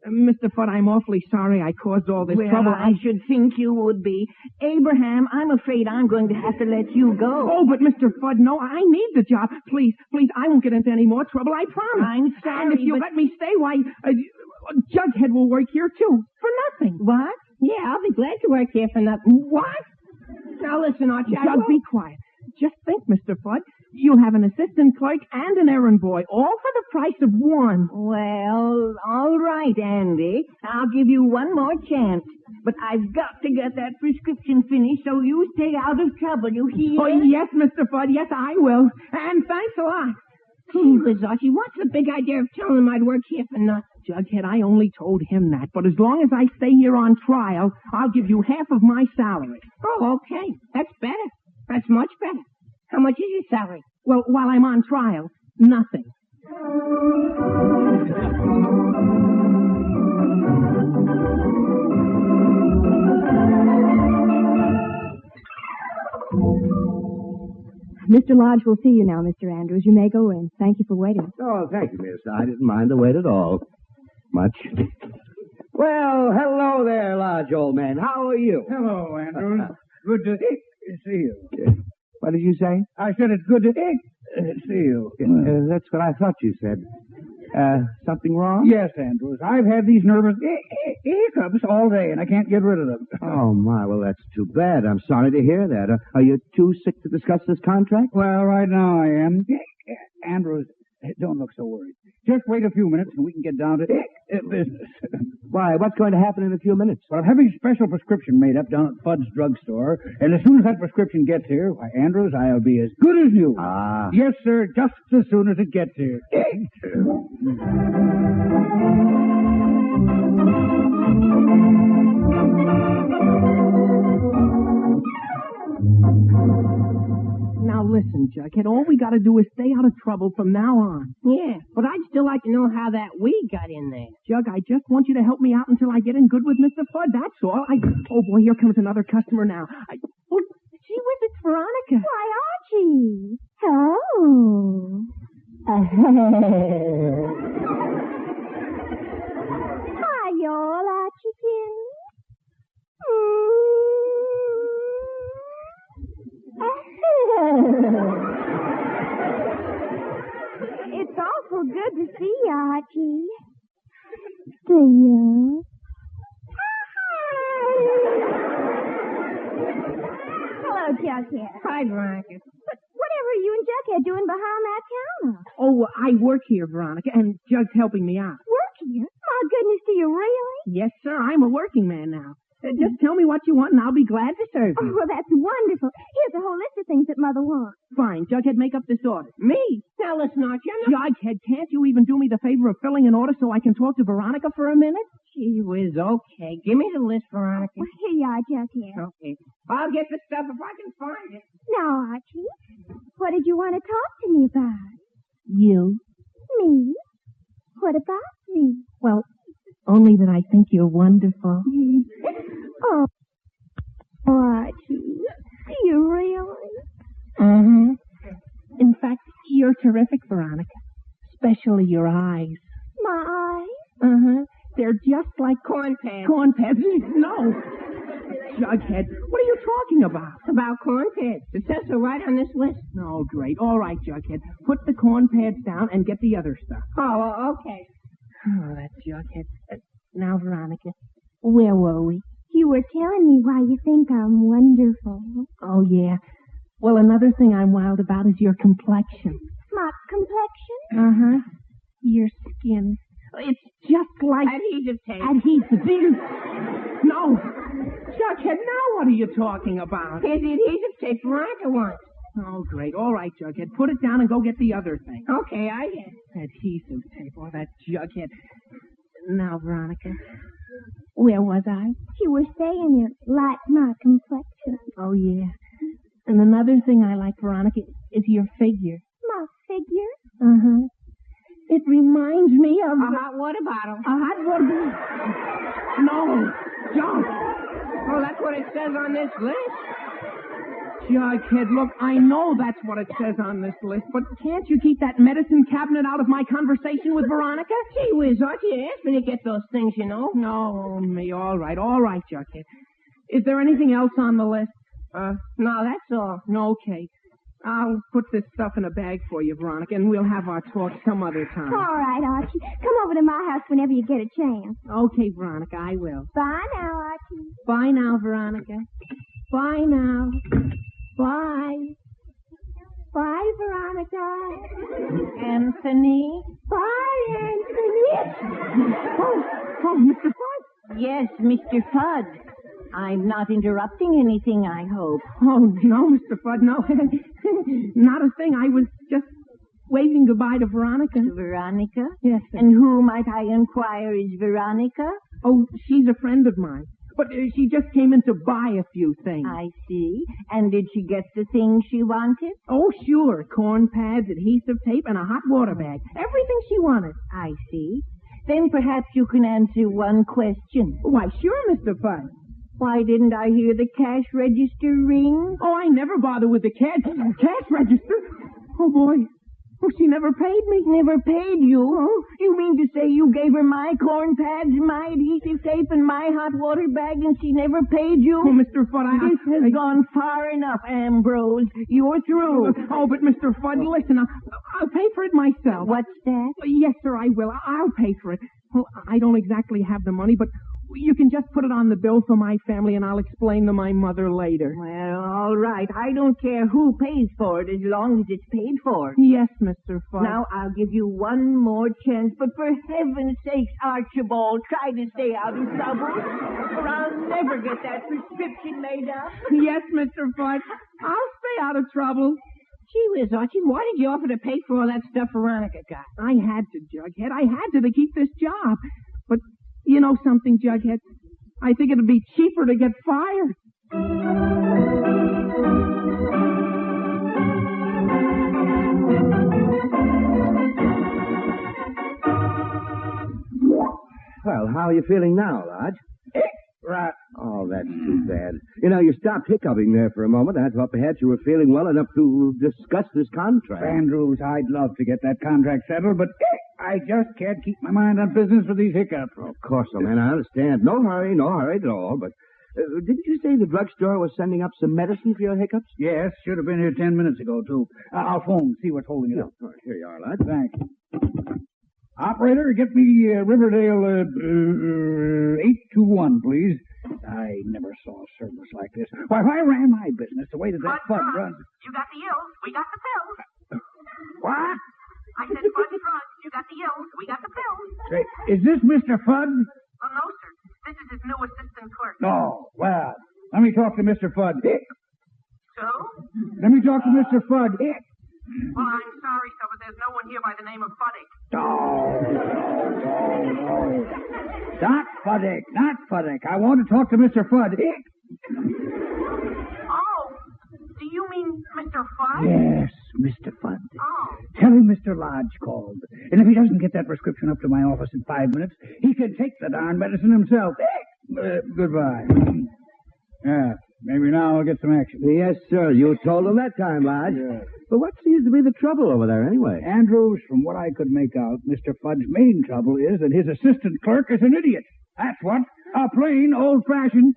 Mr. Fudd, I'm awfully sorry I caused all this trouble. I should think you would be. Abraham, I'm afraid I'm going to have to let you go. Oh, but Mr. Fudd, no, I need the job. Please, I won't get into any more trouble, I promise. I'm sorry, And if you let me stay, why, Jughead will work here, too, for nothing. What? Yeah, I'll be glad to work here for nothing. What? Now listen, Archie, Jug, be quiet. Just think, Mr. Fudd. You'll have an assistant clerk and an errand boy, all for the price of one. Well, all right, Andy. I'll give you one more chance. But I've got to get that prescription finished so you stay out of trouble, you hear? Oh, yes, Mr. Fudd. Yes, I will. And thanks a lot. Gee whiz, Archie, what's the big idea of telling him I'd work here for nothing? Jughead, I only told him that. But as long as I stay here on trial, I'll give you half of my salary. Oh, okay. That's better. That's much better. How much is your salary? Well, while I'm on trial, nothing. Mr. Lodge will see you now, Mr. Andrews. You may go in. Thank you for waiting. Oh, thank you, miss. I didn't mind the wait at all. Much. Well, hello there, Lodge, old man. How are you? Hello, Andrews. Good to see you. What did you say? I said it's good to see you. That's what I thought you said. Something wrong? Yes, Andrews. I've had these nervous hiccups all day, and I can't get rid of them. Oh, my. Well, that's too bad. I'm sorry to hear that. Are you too sick to discuss this contract? Well, right now I am. Andrews, don't look so worried. Just wait a few minutes, and we can get down to business. Why, what's going to happen in a few minutes? Well, I'm having a special prescription made up down at Fudd's Drugstore, and as soon as that prescription gets here, why, Andrews, I'll be as good as new. Ah. Yes, sir, just as soon as it gets here. Now listen, Jughead, all we got to do is stay out of trouble from now on. Yeah, but I'd still like to know how that weed got in there. Jug, I just want you to help me out until I get in good with Mr. Fudd, that's all. Oh, boy, here comes another customer now. Gee whiz, it's Veronica. Why, Archie. Hello. Hi, y'all, Archie. It's awful good to see you, Archie. See ya. Jughead. Hi, Veronica. But whatever are you and Jughead doing behind that counter? Oh, I work here, Veronica, and Jug's helping me out. Work here? My goodness, do you really? Yes, sir. I'm a working man now. Just tell me what you want, and I'll be glad to serve Oh, you. well, that's wonderful. Here's a whole list of things that Mother wants. Fine. Jughead, make up this order. Me? Now, listen, Archie. Jughead, can't you even do me the favor of filling an order so I can talk to Veronica for a minute? Gee whiz, okay. Give me the list, Veronica. Well, here you are, Jughead. Okay. I'll get the stuff if I can find it. Now, Archie, what did you want to talk to me about? You? Me? What about me? Well, only that I think you're wonderful. Oh, Archie, do you really? Mm-hmm. In fact, you're terrific, Veronica. Especially your eyes. My eyes? Uh-huh. They're just like corn pads. Corn pads? No. Jughead, what are you talking about? About corn pads. It says so right on this list. Oh, great. All right, Jughead. Put the corn pads down and get the other stuff. Oh, okay. Oh, that's Jughead. Now, Veronica, where were we? You were telling me why you think I'm wonderful. Oh, yeah. Well, another thing I'm wild about is your complexion. My complexion? Uh-huh. Your skin. It's just like... Adhesive tape. Adhesive. No. Jughead, now what are you talking about? Here's the adhesive tape Veronica wants. Oh, great. All right, Jughead. Put it down and go get the other thing. Okay, I get it. Adhesive tape. Oh, that Jughead. Now, Veronica, where was I? You were saying you like my complexion. Oh, yeah. And another thing I like, Veronica, is your figure. My figure? Uh-huh. It reminds me of... A hot water bottle. A hot water bottle? No. Jug. Oh, that's what it says on this list. Jughead, look, I know that's what it says on this list, but can't you keep that medicine cabinet out of my conversation with Veronica? Gee whiz, Archie, you asked me to get those things, you know. No, me. All right, Jughead. Is there anything else on the list? No, that's all. Okay. I'll put this stuff in a bag for you, Veronica, and we'll have our talk some other time. All right, Archie. Come over to my house whenever you get a chance. Okay, Veronica, I will. Bye now, Archie. Bye now, Veronica. Bye now. Bye. Bye, Veronica. Anthony? Bye, Anthony. Oh, Mr. Fudd. Yes, Mr. Fudd. I'm not interrupting anything, I hope. Oh, no, Mr. Fudd, no. Not a thing. I was just waving goodbye to Veronica. Veronica? Yes, sir. And who, might I inquire, is Veronica? Oh, she's a friend of mine. But she just came in to buy a few things. I see. And did she get the things she wanted? Oh, sure. Corn pads, adhesive tape, and a hot water bag. Everything she wanted. I see. Then perhaps you can answer one question. Why, sure, Mr. Fudd. Why didn't I hear the cash register ring? Oh, I never bother with the cash register. Oh, boy. Oh, she never paid me. Never paid you? Oh. You mean to say you gave her my corn pads, my adhesive tape, and my hot water bag, and she never paid you? Oh, Mr. Fudd, This has gone far enough, Ambrose. You're through. Oh, but Mr. Fudd, listen, I'll pay for it myself. What's that? Yes, sir, I will. I'll pay for it. Well, I don't exactly have the money, but you can just put it on the bill for my family, and I'll explain to my mother later. Well, all right. I don't care who pays for it as long as it's paid for. Yes, Mr. Fudd. Now, I'll give you one more chance, but for heaven's sakes, Archibald, try to stay out of trouble, or I'll never get that prescription made up. Yes, Mr. Fudd. I'll stay out of trouble. Gee whiz, Archie, why did you offer to pay for all that stuff Veronica got? I had to, Jughead. I had to keep this job. But you know something, Jughead? I think it'd be cheaper to get fired. Well, how are you feeling now, Lodge? Right. Oh, that's too bad. You know, you stopped hiccuping there for a moment. I thought perhaps you were feeling well enough to discuss this contract. Andrews, I'd love to get that contract settled, but I just can't keep my mind on business with these hiccups. Oh, of course, old man, I understand. No hurry at all. But didn't you say the drugstore was sending up some medicine for your hiccups? Yes, should have been here 10 minutes ago, too. I'll phone, see what's holding it up. All right, here you are, Lodge. Thanks. Operator, get me Riverdale 821, please. I never saw service like this. Why, if I ran my business the way that Fudd runs... You got the ills, we got the pills. What? I said Fudd Drugs, you got the ills, we got the pills. Say, is this Mr. Fudd? Oh, no, sir. This is his new assistant clerk. Oh, well, let me talk to Mr. Fudd. So? Let me talk to Mr. Fudd. Well, I'm sorry, sir, but there's no one here by the name of Fuddick. No. Not Fuddick. I want to talk to Mr. Fudd. Oh, do you mean Mr. Fudd? Yes, Mr. Fudd. Oh. Tell him Mr. Lodge called. And if he doesn't get that prescription up to my office in 5 minutes, he can take the darn medicine himself. Goodbye. Yeah, maybe now I'll get some action. Yes, sir. You told him that time, Lodge. Yeah. But what seems to be the trouble over there, anyway? Andrews, from what I could make out, Mr. Fudd's main trouble is that his assistant clerk is an idiot. That's what. A plain, old-fashioned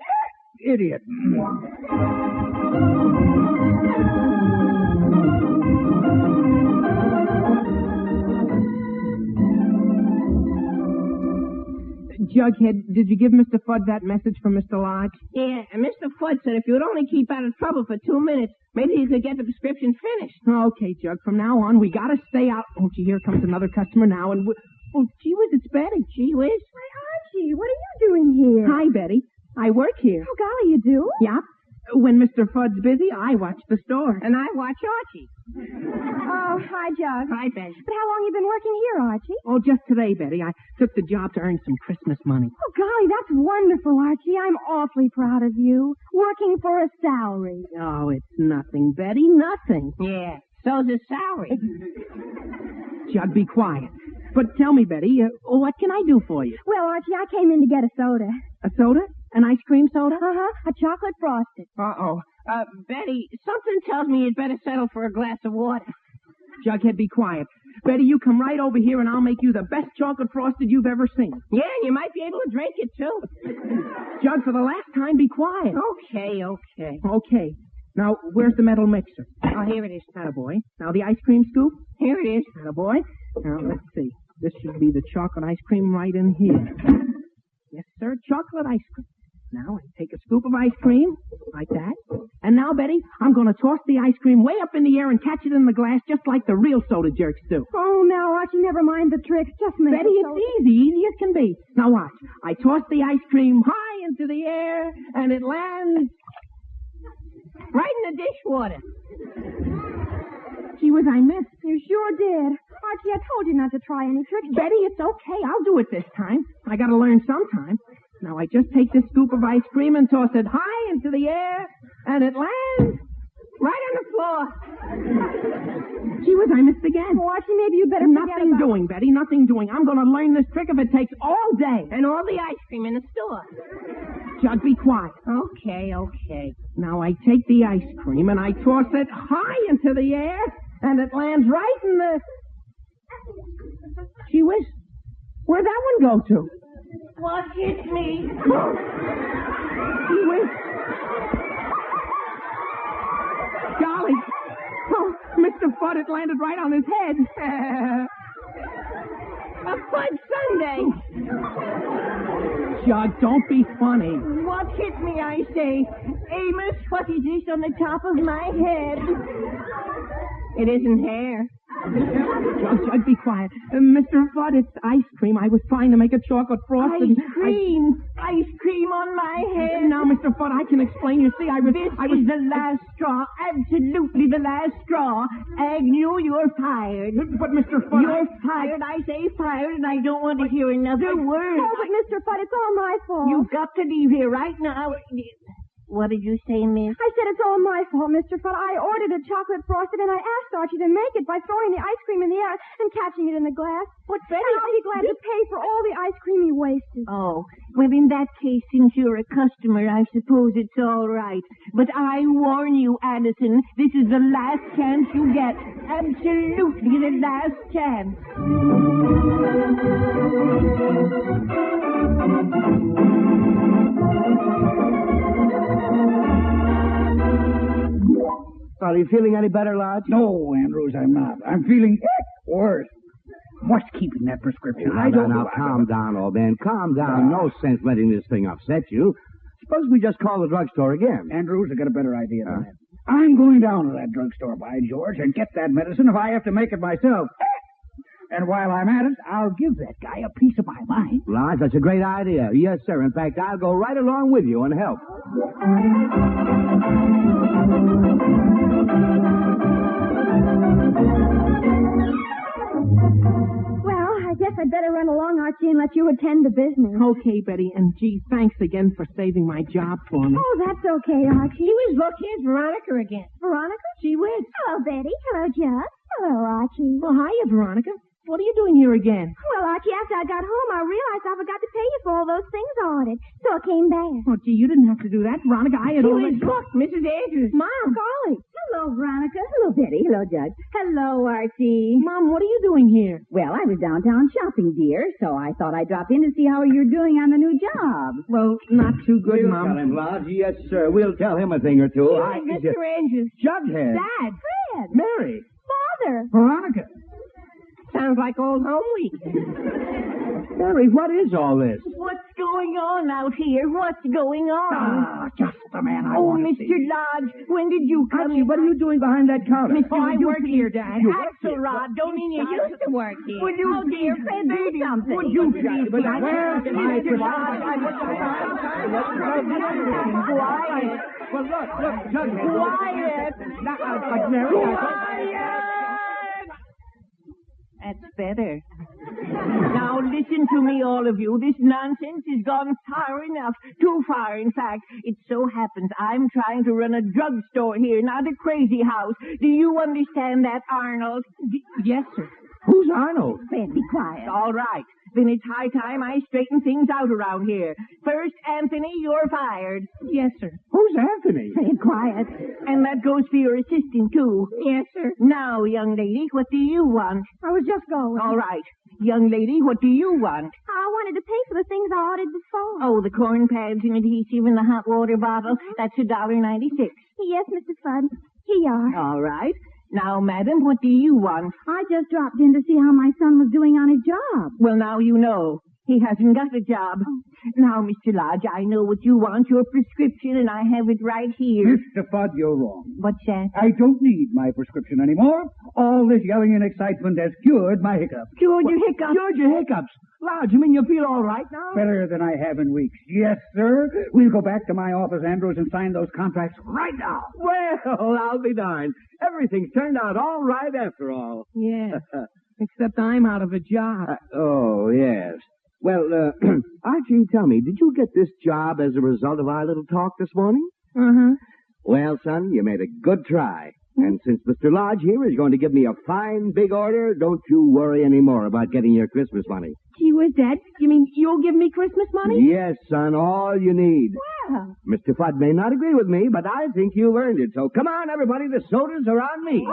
idiot. Jughead, did you give Mr. Fudd that message from Mr. Lodge? Yeah, and Mr. Fudd said if you'd only keep out of trouble for 2 minutes, maybe you could get the prescription finished. Okay, Jug, from now on, we gotta stay out. Oh, gee, here comes another customer now, and oh, gee whiz, it's Betty. Gee whiz. Why, Archie, what are you doing here? Hi, Betty. I work here. Oh, golly, you do? Yep. When Mr. Fudd's busy, I watch the store. And I watch Archie. Oh, hi, Jug. Hi, Betty. But how long you been working here, Archie? Oh, just today, Betty. I took the job to earn some Christmas money. Oh, golly, that's wonderful, Archie. I'm awfully proud of you. Working for a salary. Oh, it's nothing, Betty, nothing. Yeah, so's his salary. Jug, be quiet. But tell me, Betty, what can I do for you? Well, Archie, I came in to get a soda. A soda? An ice cream soda? Uh-huh, a chocolate frosted. Uh-oh. Betty, something tells me you'd better settle for a glass of water. Jughead, be quiet. Betty, you come right over here and I'll make you the best chocolate frosted you've ever seen. Yeah, and you might be able to drink it, too. Jug, for the last time, be quiet. Okay. Okay. Now, where's the metal mixer? Oh, here it is. Attaboy. Now, the ice cream scoop? Here it is. Attaboy. Now, let's see. This should be the chocolate ice cream right in here. Yes, sir, chocolate ice cream. Now, I take a scoop of ice cream, like that. And now, Betty, I'm going to toss the ice cream way up in the air and catch it in the glass just like the real soda jerks do. Oh, now, Archie, never mind the tricks. Just make Betty, it's easy as can be. Now, watch. I toss the ice cream high into the air, and it lands right in the dishwater. Gee whiz, I missed. You sure did. Archie, I told you not to try any tricks. Betty, it's okay. I'll do it this time. I got to learn sometime. Now, I just take this scoop of ice cream and toss it high into the air, and it lands right on the floor. Gee whiz, I missed again. Oh, Archie, maybe you better Nothing doing, Betty, nothing doing. I'm going to learn this trick if it takes all day. And all the ice cream in the store. Jug, be quiet. Okay. Now, I take the ice cream and I toss it high into the air, and it lands right in the... Gee whiz, where'd that one go to? What hit me? Gee whiz. Golly. Oh, Mr. Fudd, it landed right on his head. A Fud Sunday. Jug, don't be funny. What hit me, I say? Amos, what is this on the top of my head? It isn't hair. Jug, be quiet. Mr. Fudd, it's ice cream. I was trying to make a chocolate frosted. Ice cream on my head. Now, Mr. Fudd, I can explain. You see, I was the last straw. Absolutely the last straw. Agnew, you're fired. But, Mr. Fudd... You're fired. I say fired, and I don't want to hear another word. Oh, but Mr. Fudd, it's all my fault. You've got to leave here right now. What did you say, miss? I said it's all my fault, Mr. Fudd. I ordered a chocolate frosted, and I asked Archie to make it by throwing the ice cream in the air and catching it in the glass. But, Betty... And I'll be glad to pay for all the ice cream he wasted. Oh, well, in that case, since you're a customer, I suppose it's all right. But I warn you, Addison, this is the last chance you get. Absolutely the last chance. Are you feeling any better, Lodge? No, Andrews, I'm not. I'm feeling worse. What's keeping that prescription? Now, calm down, old man. Calm down. No sense letting this thing upset you. Suppose we just call the drugstore again. Andrews, I got a better idea than that. I'm going down to that drugstore, by George, and get that medicine if I have to make it myself. And while I'm at it, I'll give that guy a piece of my mind. Lodge, that's a great idea. Yes, sir. In fact, I'll go right along with you and help. Well, I guess I'd better run along, Archie, and let you attend to business. Okay, Betty, and gee, thanks again for saving my job for me. Oh, that's okay, Archie. Gee whiz, look, here's Veronica again. Veronica? Gee whiz. Hello, Betty. Hello, Judd. Hello, Archie. Well, hiya, Veronica. What are you doing here again? Well, Archie, after I got home, I realized I forgot to pay you for all those things I ordered. So I came back. Oh, gee, you didn't have to do that, Veronica. I had already... Look, Mrs. Andrews. Mom. Golly. Hello, Veronica. Hello, Betty. Hello, Judge. Hello, Archie. Mom, what are you doing here? Well, I was downtown shopping, dear, so I thought I'd drop in to see how you're doing on the new job. Well, not too good, We'll Mom. tell him, Lodge. Yes, sir. We'll tell him a thing or two. Mr. Andrews. Jughead. Dad. Fred. Mary. Father. Veronica. Sounds like old home week. Mary, what is all this? What's going on out here? What's going on? Ah, just the man I Oh, want to Mr. see. Lodge, when did you come Archie, what are you doing behind that counter? I work here, Dad. You work here? Axelrod, don't mean you used to work here. Would you, dear Fred, do something? Would you please? But where's my Mr. Lodge, Quiet. Well, look, Jughead. Quiet. Mary, That's better. Now listen to me, all of you. This nonsense has gone far enough. Too far, in fact. It so happens I'm trying to run a drugstore here, not a crazy house. Do you understand that, Arnold? Yes, sir. Who's Arnold? Fred, be quiet. All right. Then it's high time I straighten things out around here. First, Anthony, you're fired. Yes, sir. Who's Anthony? Fred, quiet. And that goes for your assistant, too. Yes, sir. Now, young lady, what do you want? I was just going. All right. Young lady, what do you want? I wanted to pay for the things I ordered before. Oh, the corn pads and adhesive in the hot water bottle. That's $1.96. Yes, Mr. Fudd. Here you are. All right. Now, madam, what do you want? I just dropped in to see how my son was doing on his job. Well, now you know. He hasn't got a job. Now, Mr. Lodge, I know what you want, your prescription, and I have it right here. Mr. Fudd, you're wrong. What's that? I don't need my prescription anymore. All this yelling and excitement has cured my hiccups. Cured your hiccups? Cured your hiccups. Lodge, you mean you feel all right now? Better than I have in weeks. Yes, sir. We'll go back to my office, Andrews, and sign those contracts right now. Well, I'll be darned. Everything's turned out all right after all. Yeah. Except I'm out of a job. Oh, yes. Well, Archie, tell me, did you get this job as a result of our little talk this morning? Uh-huh. Well, son, you made a good try. And since Mr. Lodge here is going to give me a fine big order, don't you worry any more about getting your Christmas money. Gee whiz, Dad, you mean you'll give me Christmas money? Yes, son, all you need. Well. Mr. Fudd may not agree with me, but I think you've earned it. So come on, everybody, the sodas are on me.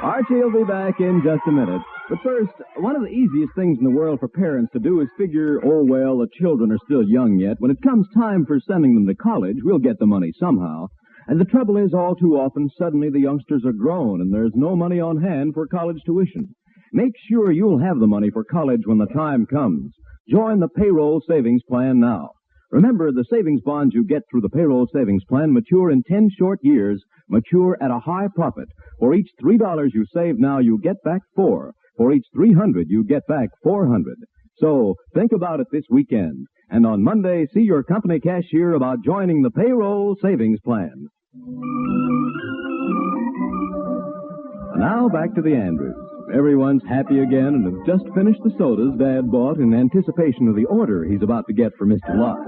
Archie will be back in just a minute. But first, one of the easiest things in the world for parents to do is figure, oh, well, the children are still young yet. When it comes time for sending them to college, we'll get the money somehow. And the trouble is, all too often, suddenly the youngsters are grown and there's no money on hand for college tuition. Make sure you'll have the money for college when the time comes. Join the payroll savings plan now. Remember, the savings bonds you get through the payroll savings plan mature in 10 short years, mature at a high profit. For each $3 you save now, you get back $4. For each $300, you get back $400. So think about it this weekend. And on Monday, see your company cashier about joining the payroll savings plan. Now back to the Andrews. Everyone's happy again and have just finished the sodas Dad bought in anticipation of the order he's about to get for Mr. Lodge.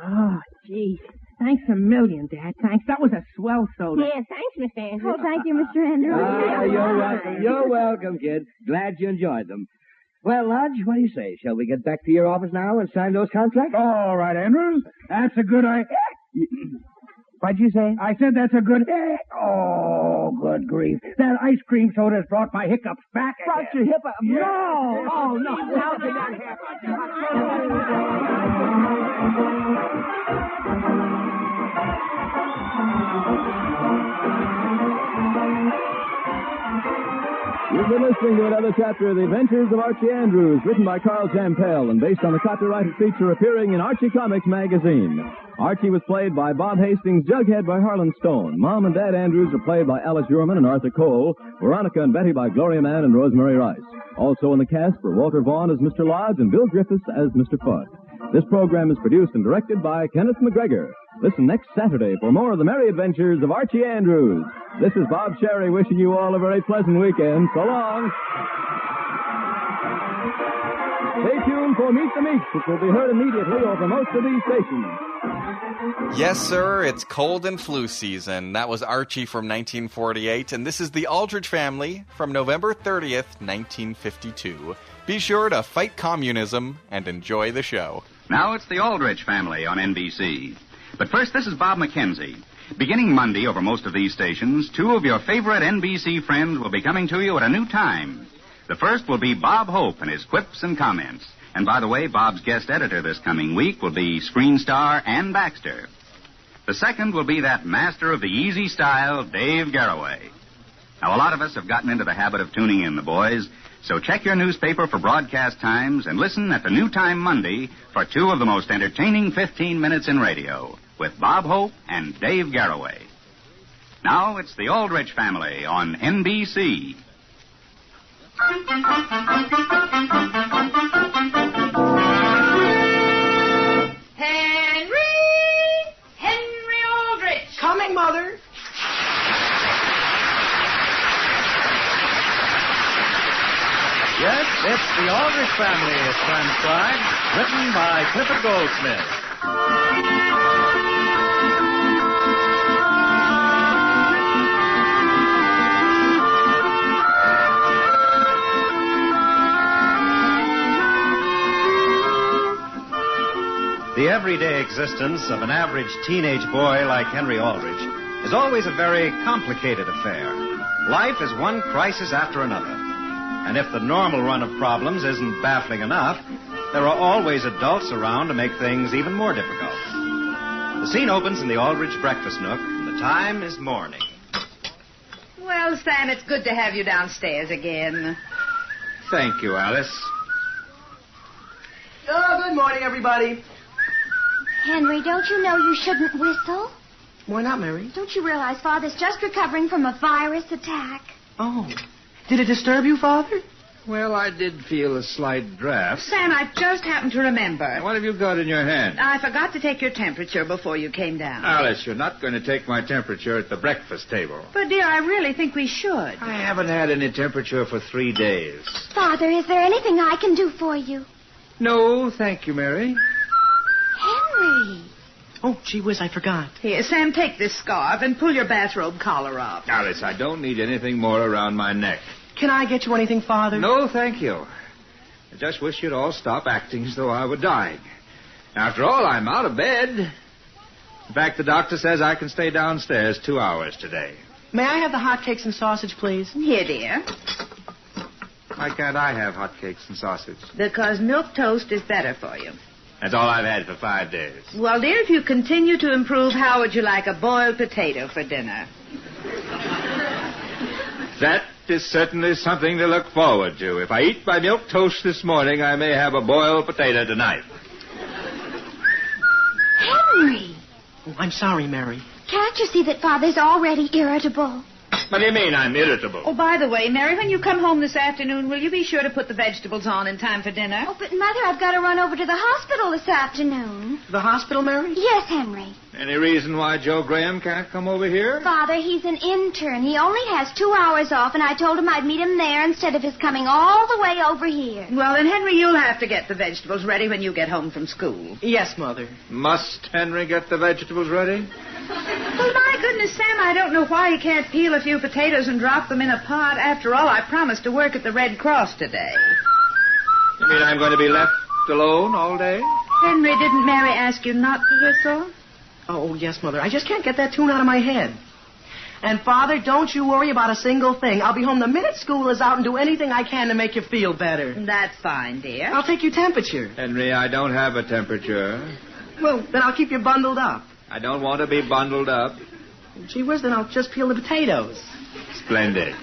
Oh, gee. Thanks a million, Dad. Thanks. That was a swell soda. Yeah, thanks, Mr. Andrews. Oh, thank you, Mr. Andrews. You're welcome. You're welcome, kid. Glad you enjoyed them. Well, Lodge, what do you say? Shall we get back to your office now and sign those contracts? All right, Andrews. That's a good idea. What'd you say? I said that's a good... Oh. Oh, good grief. That ice cream soda's brought my hiccups back again. Brought your hip up? Yeah. No! Oh, no. How did that You've been listening to another chapter of The Adventures of Archie Andrews, written by Carl Jampel and based on a copyrighted feature appearing in Archie Comics magazine. Archie was played by Bob Hastings, Jughead by Harlan Stone. Mom and Dad Andrews are played by Alice Urman and Arthur Cole. Veronica and Betty by Gloria Mann and Rosemary Rice. Also in the cast were Walter Vaughn as Mr. Lodge and Bill Griffiths as Mr. Fudd. This program is produced and directed by Kenneth McGregor. Listen next Saturday for more of the merry adventures of Archie Andrews. This is Bob Sherry wishing you all a very pleasant weekend. So long. Stay tuned for Meet the Meeks, which will be heard immediately over most of these stations. Yes, sir, it's cold and flu season. That was Archie from 1948, and this is the Aldrich family from November 30th, 1952. Be sure to fight communism and enjoy the show. Now it's the Aldrich family on NBC. But first, this is Bob McKenzie. Beginning Monday over most of these stations, two of your favorite NBC friends will be coming to you at a new time. The first will be Bob Hope and his quips and comments. And by the way, Bob's guest editor this coming week will be screen star Ann Baxter. The second will be that master of the easy style, Dave Garroway. Now, a lot of us have gotten into the habit of tuning in, the boys, so check your newspaper for broadcast times and listen at the new time Monday for two of the most entertaining 15 minutes in radio with Bob Hope and Dave Garroway. Now it's the Aldrich family on NBC. Henry Aldrich! Coming, Mother. Yes, it's the Aldrich family is transcribed, written by Clifford Goldsmith. The everyday existence of an average teenage boy like Henry Aldrich is always a very complicated affair. Life is one crisis after another. And if the normal run of problems isn't baffling enough, there are always adults around to make things even more difficult. The scene opens in the Aldrich breakfast nook, and the time is morning. Well, Sam, it's good to have you downstairs again. Thank you, Alice. Oh, good morning, everybody. Henry, don't you know you shouldn't whistle? Why not, Mary? Don't you realize Father's just recovering from a virus attack? Oh. Did it disturb you, Father? Well, I did feel a slight draft. Sam, I just happened to remember. What have you got in your hand? I forgot to take your temperature before you came down. Alice, you're not going to take my temperature at the breakfast table. But, dear, I really think we should. I haven't had any temperature for 3 days. Father, is there anything I can do for you? No, thank you, Mary. Henry. Oh, gee whiz, I forgot. Here, Sam, take this scarf and pull your bathrobe collar up. Alice, I don't need anything more around my neck. Can I get you anything, Father? No, thank you. I just wish you'd all stop acting as though I were dying. After all, I'm out of bed. In fact, the doctor says I can stay downstairs 2 hours today. May I have the hotcakes and sausage, please? Here, dear. Why can't I have hotcakes and sausage? Because milk toast is better for you. That's all I've had for 5 days. Well, dear, if you continue to improve, how would you like a boiled potato for dinner? That is certainly something to look forward to. If I eat my milk toast this morning, I may have a boiled potato tonight. Henry! Oh, I'm sorry, Mary. Can't you see that Father's already irritable? What do you mean I'm irritable? Oh, by the way, Mary, when you come home this afternoon, will you be sure to put the vegetables on in time for dinner? Oh, but Mother, I've got to run over to the hospital this afternoon. The hospital, Mary? Yes, Henry. Any reason why Joe Graham can't come over here? Father, he's an intern. He only has 2 hours off, and I told him I'd meet him there instead of his coming all the way over here. Well, then, Henry, you'll have to get the vegetables ready when you get home from school. Yes, Mother. Must Henry get the vegetables ready? Well, my goodness, Sam, I don't know why he can't peel a few potatoes and drop them in a pot. After all, I promised to work at the Red Cross today. You mean I'm going to be left alone all day? Henry, didn't Mary ask you not to whistle? Oh, yes, Mother. I just can't get that tune out of my head. And, Father, don't you worry about a single thing. I'll be home the minute school is out and do anything I can to make you feel better. That's fine, dear. I'll take your temperature. Henry, I don't have a temperature. Well, then I'll keep you bundled up. I don't want to be bundled up. Gee whiz, then I'll just peel the potatoes. Splendid.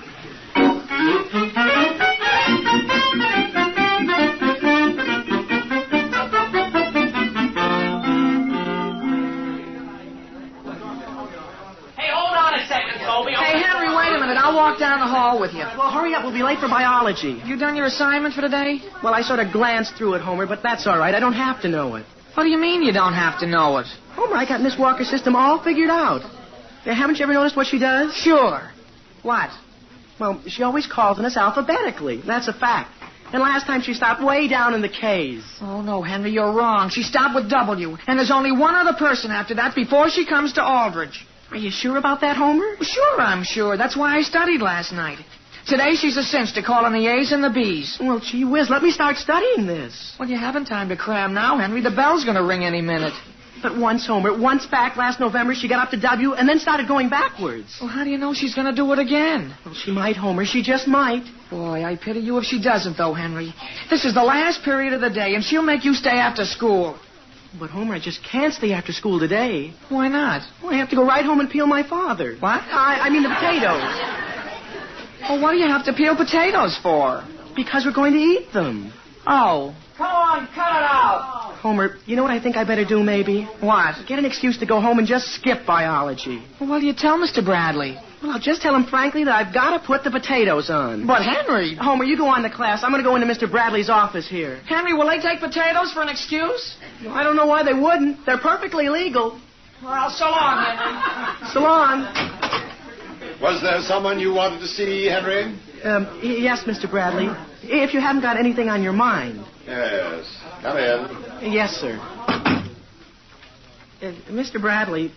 Hey, Henry, wait a minute. I'll walk down the hall with you. Well, hurry up. We'll be late for biology. You done your assignment for today? Well, I sort of glanced through it, Homer, but that's all right. I don't have to know it. What do you mean you don't have to know it? Homer, I got Miss Walker's system all figured out. Haven't you ever noticed what she does? Sure. What? Well, she always calls on us alphabetically. That's a fact. And last time she stopped way down in the K's. Oh, no, Henry, you're wrong. She stopped with W. And there's only one other person after that before she comes to Aldrich. Are you sure about that, Homer? Well, sure, I'm sure. That's why I studied last night. Today she's a cinch to call on the A's and the B's. Well, gee whiz, let me start studying this. Well, you haven't time to cram now, Henry. The bell's going to ring any minute. But once, Homer, once back last November, she got up to W and then started going backwards. Well, how do you know she's going to do it again? Well, she might, Homer. She just might. Boy, I pity you if she doesn't, though, Henry. This is the last period of the day, and she'll make you stay after school. But, Homer, I just can't stay after school today. Why not? Well, I have to go right home and peel my father. What? I mean the potatoes. Well, what do you have to peel potatoes for? Because we're going to eat them. Oh. Come on, cut it out. Homer, you know what I think I better do, maybe? What? Get an excuse to go home and just skip biology. Well, what do you tell Mr. Bradley? Well, I'll just tell him frankly that I've got to put the potatoes on. But, Henry... Homer, you go on to class. I'm going to go into Mr. Bradley's office here. Henry, will they take potatoes for an excuse? Well, I don't know why they wouldn't. They're perfectly legal. Well, so long, Henry. So long. Was there someone you wanted to see, Henry? Yes, Mr. Bradley. If you haven't got anything on your mind. Yes. Come in. Yes, sir. Mr. Bradley,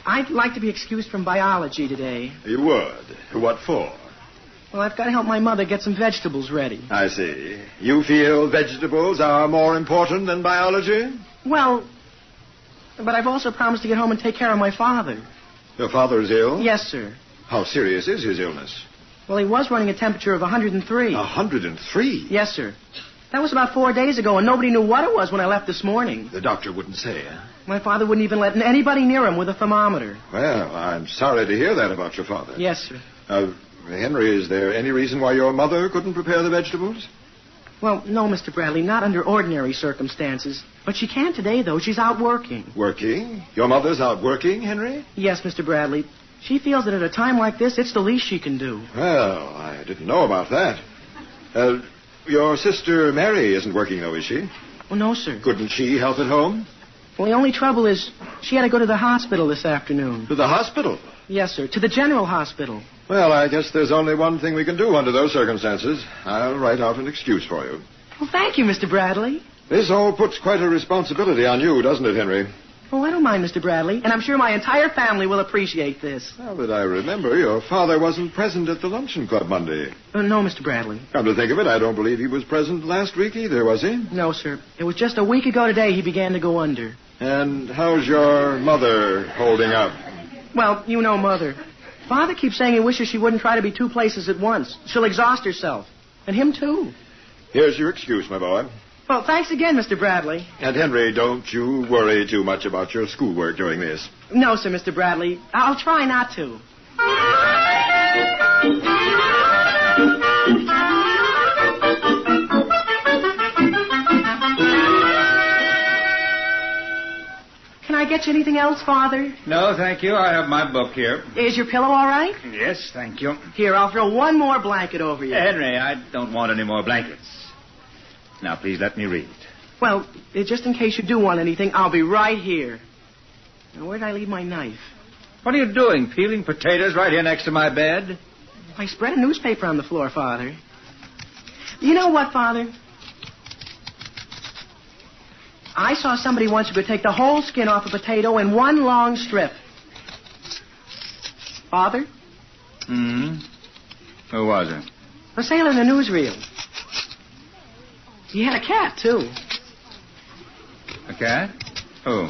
I'd like to be excused from biology today. You would? What for? Well, I've got to help my mother get some vegetables ready. I see. You feel vegetables are more important than biology? Well, but I've also promised to get home and take care of my father. Your father is ill? Yes, sir. How serious is his illness? Well, he was running a temperature of 103. 103? Yes, sir. That was about 4 days ago, and nobody knew what it was when I left this morning. The doctor wouldn't say, huh? My father wouldn't even let anybody near him with a thermometer. Well, I'm sorry to hear that about your father. Yes, sir. Henry, is there any reason why your mother couldn't prepare the vegetables? Well, no, Mr. Bradley, not under ordinary circumstances. But she can today, though. She's out working. Working? Your mother's out working, Henry? Yes, Mr. Bradley. She feels that at a time like this, it's the least she can do. Well, I didn't know about that. Your sister Mary isn't working, though, is she? Well, no, sir. Couldn't she help at home? Well, the only trouble is she had to go to the hospital this afternoon. To the hospital? Yes, sir. To the general hospital. Well, I guess there's only one thing we can do under those circumstances. I'll write out an excuse for you. Well, thank you, Mr. Bradley. This all puts quite a responsibility on you, doesn't it, Henry? Oh, I don't mind, Mr. Bradley. And I'm sure my entire family will appreciate this. Now that I remember, your father wasn't present at the luncheon club Monday. No, Mr. Bradley. Come to think of it, I don't believe he was present last week either, was he? No, sir. It was just a week ago today he began to go under. And how's your mother holding up? Well, you know Mother. Father keeps saying he wishes she wouldn't try to be two places at once. She'll exhaust herself. And him, too. Here's your excuse, my boy. Well, thanks again, Mr. Bradley. And, Henry, don't you worry too much about your schoolwork during this. No, sir, Mr. Bradley. I'll try not to. Can I get you anything else, Father? No, thank you. I have my book here. Is your pillow all right? Yes, thank you. Here, I'll throw one more blanket over you. Henry, I don't want any more blankets. Now, please let me read. Well, just in case you do want anything, I'll be right here. Now, where'd I leave my knife? What are you doing, peeling potatoes right here next to my bed? I spread a newspaper on the floor, Father. You know what, Father? I saw somebody once who could take the whole skin off a potato in one long strip. Father? Who was it? A sailor in a newsreel. He had a cat, too. A cat? Who?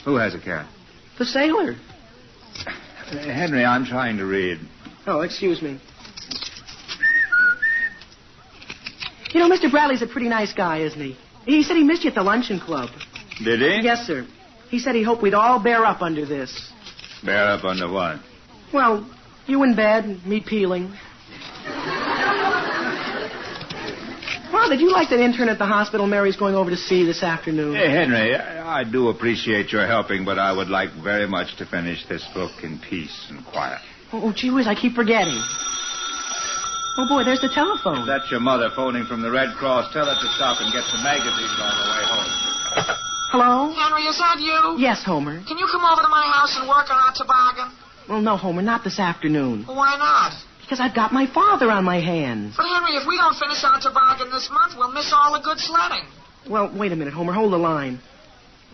Who has a cat? The sailor. Henry, I'm trying to read. Oh, excuse me. You know, Mr. Bradley's a pretty nice guy, isn't he? He said he missed you at the luncheon club. Did he? Yes, sir. He said he hoped we'd all bear up under this. Bear up under what? Well, you in bed and me peeling. Father, do you like that intern at the hospital Mary's going over to see this afternoon? Hey, Henry, I do appreciate your helping, but I would like very much to finish this book in peace and quiet. Oh, gee whiz, I keep forgetting. Oh, boy, there's the telephone. If that's your mother phoning from the Red Cross, tell her to stop and get some magazines on the way home. Hello? Henry, is that you? Yes, Homer. Can you come over to my house and work on our toboggan? Well, no, Homer, not this afternoon. Well, why not? Because I've got my father on my hands. But, Henry, if we don't finish our toboggan this month, we'll miss all the good sledding. Well, wait a minute, Homer. Hold the line.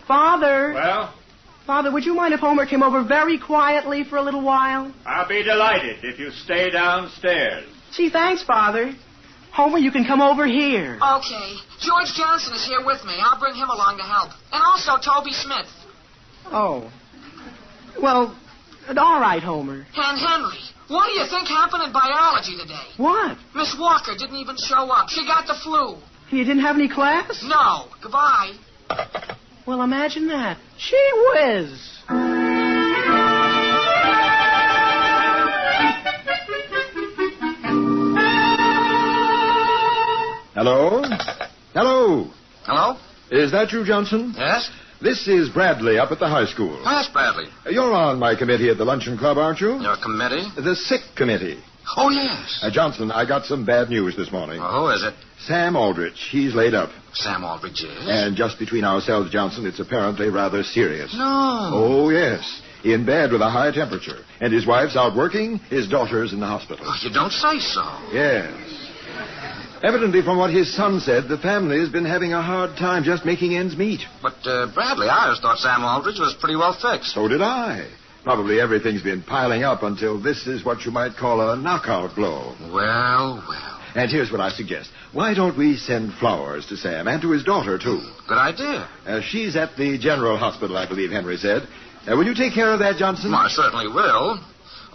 Father? Well? Father, would you mind if Homer came over very quietly for a little while? I'll be delighted if you stay downstairs. Gee, thanks, Father. Homer, you can come over here. Okay. George Johnson is here with me. I'll bring him along to help. And also Toby Smith. Oh. Well, all right, Homer. And Henry, what do you think happened in biology today? What? Miss Walker didn't even show up. She got the flu. You didn't have any class? No. Goodbye. Well, imagine that. Gee whiz. Hello? Hello? Hello? Is that you, Johnson? Yes? This is Bradley up at the high school. Yes, Bradley. You're on my committee at the luncheon club, aren't you? Your committee? The sick committee. Oh, yes. Johnson, I got some bad news this morning. Who is it? Sam Aldrich. He's laid up. Sam Aldrich is? And just between ourselves, Johnson, it's apparently rather serious. No. Oh, yes. In bed with a high temperature. And his wife's out working. His daughter's in the hospital. Oh, you don't say so. Yes. Evidently, from what his son said, the family has been having a hard time just making ends meet. But, Bradley, I always thought Sam Aldrich was pretty well fixed. So did I. Probably everything's been piling up until this is what you might call a knockout blow. Well, well. And here's what I suggest. Why don't we send flowers to Sam and to his daughter, too? Good idea. She's at the General Hospital, I believe Henry said. Will you take care of that, Johnson? Well, I certainly will.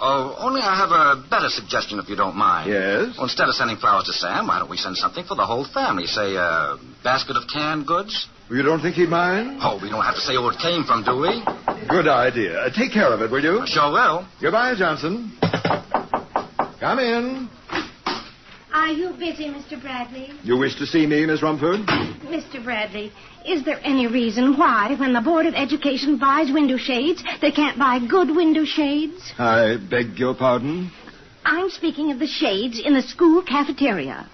Oh, only I have a better suggestion, if you don't mind. Yes? Well, instead of sending flowers to Sam, why don't we send something for the whole family? Say, a basket of canned goods? You don't think he'd mind? Oh, we don't have to say where it came from, do we? Good idea. Take care of it, will you? I sure will. Goodbye, Johnson. Come in. Are you busy, Mr. Bradley? You wish to see me, Miss Rumford? Mr. Bradley, is there any reason why, when the Board of Education buys window shades, they can't buy good window shades? I beg your pardon? I'm speaking of the shades in the school cafeteria.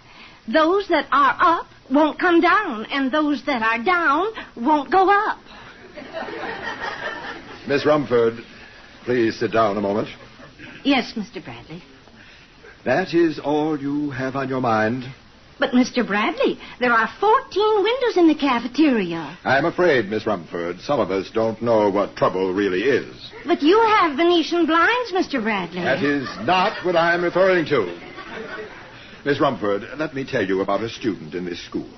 Those that are up won't come down, and those that are down won't go up. Miss Rumford, please sit down a moment. Yes, Mr. Bradley. That is all you have on your mind? But, Mr. Bradley, there are 14 windows in the cafeteria. I'm afraid, Miss Rumford, some of us don't know what trouble really is. But you have Venetian blinds, Mr. Bradley. That is not what I'm referring to. Miss Rumford, let me tell you about a student in this school.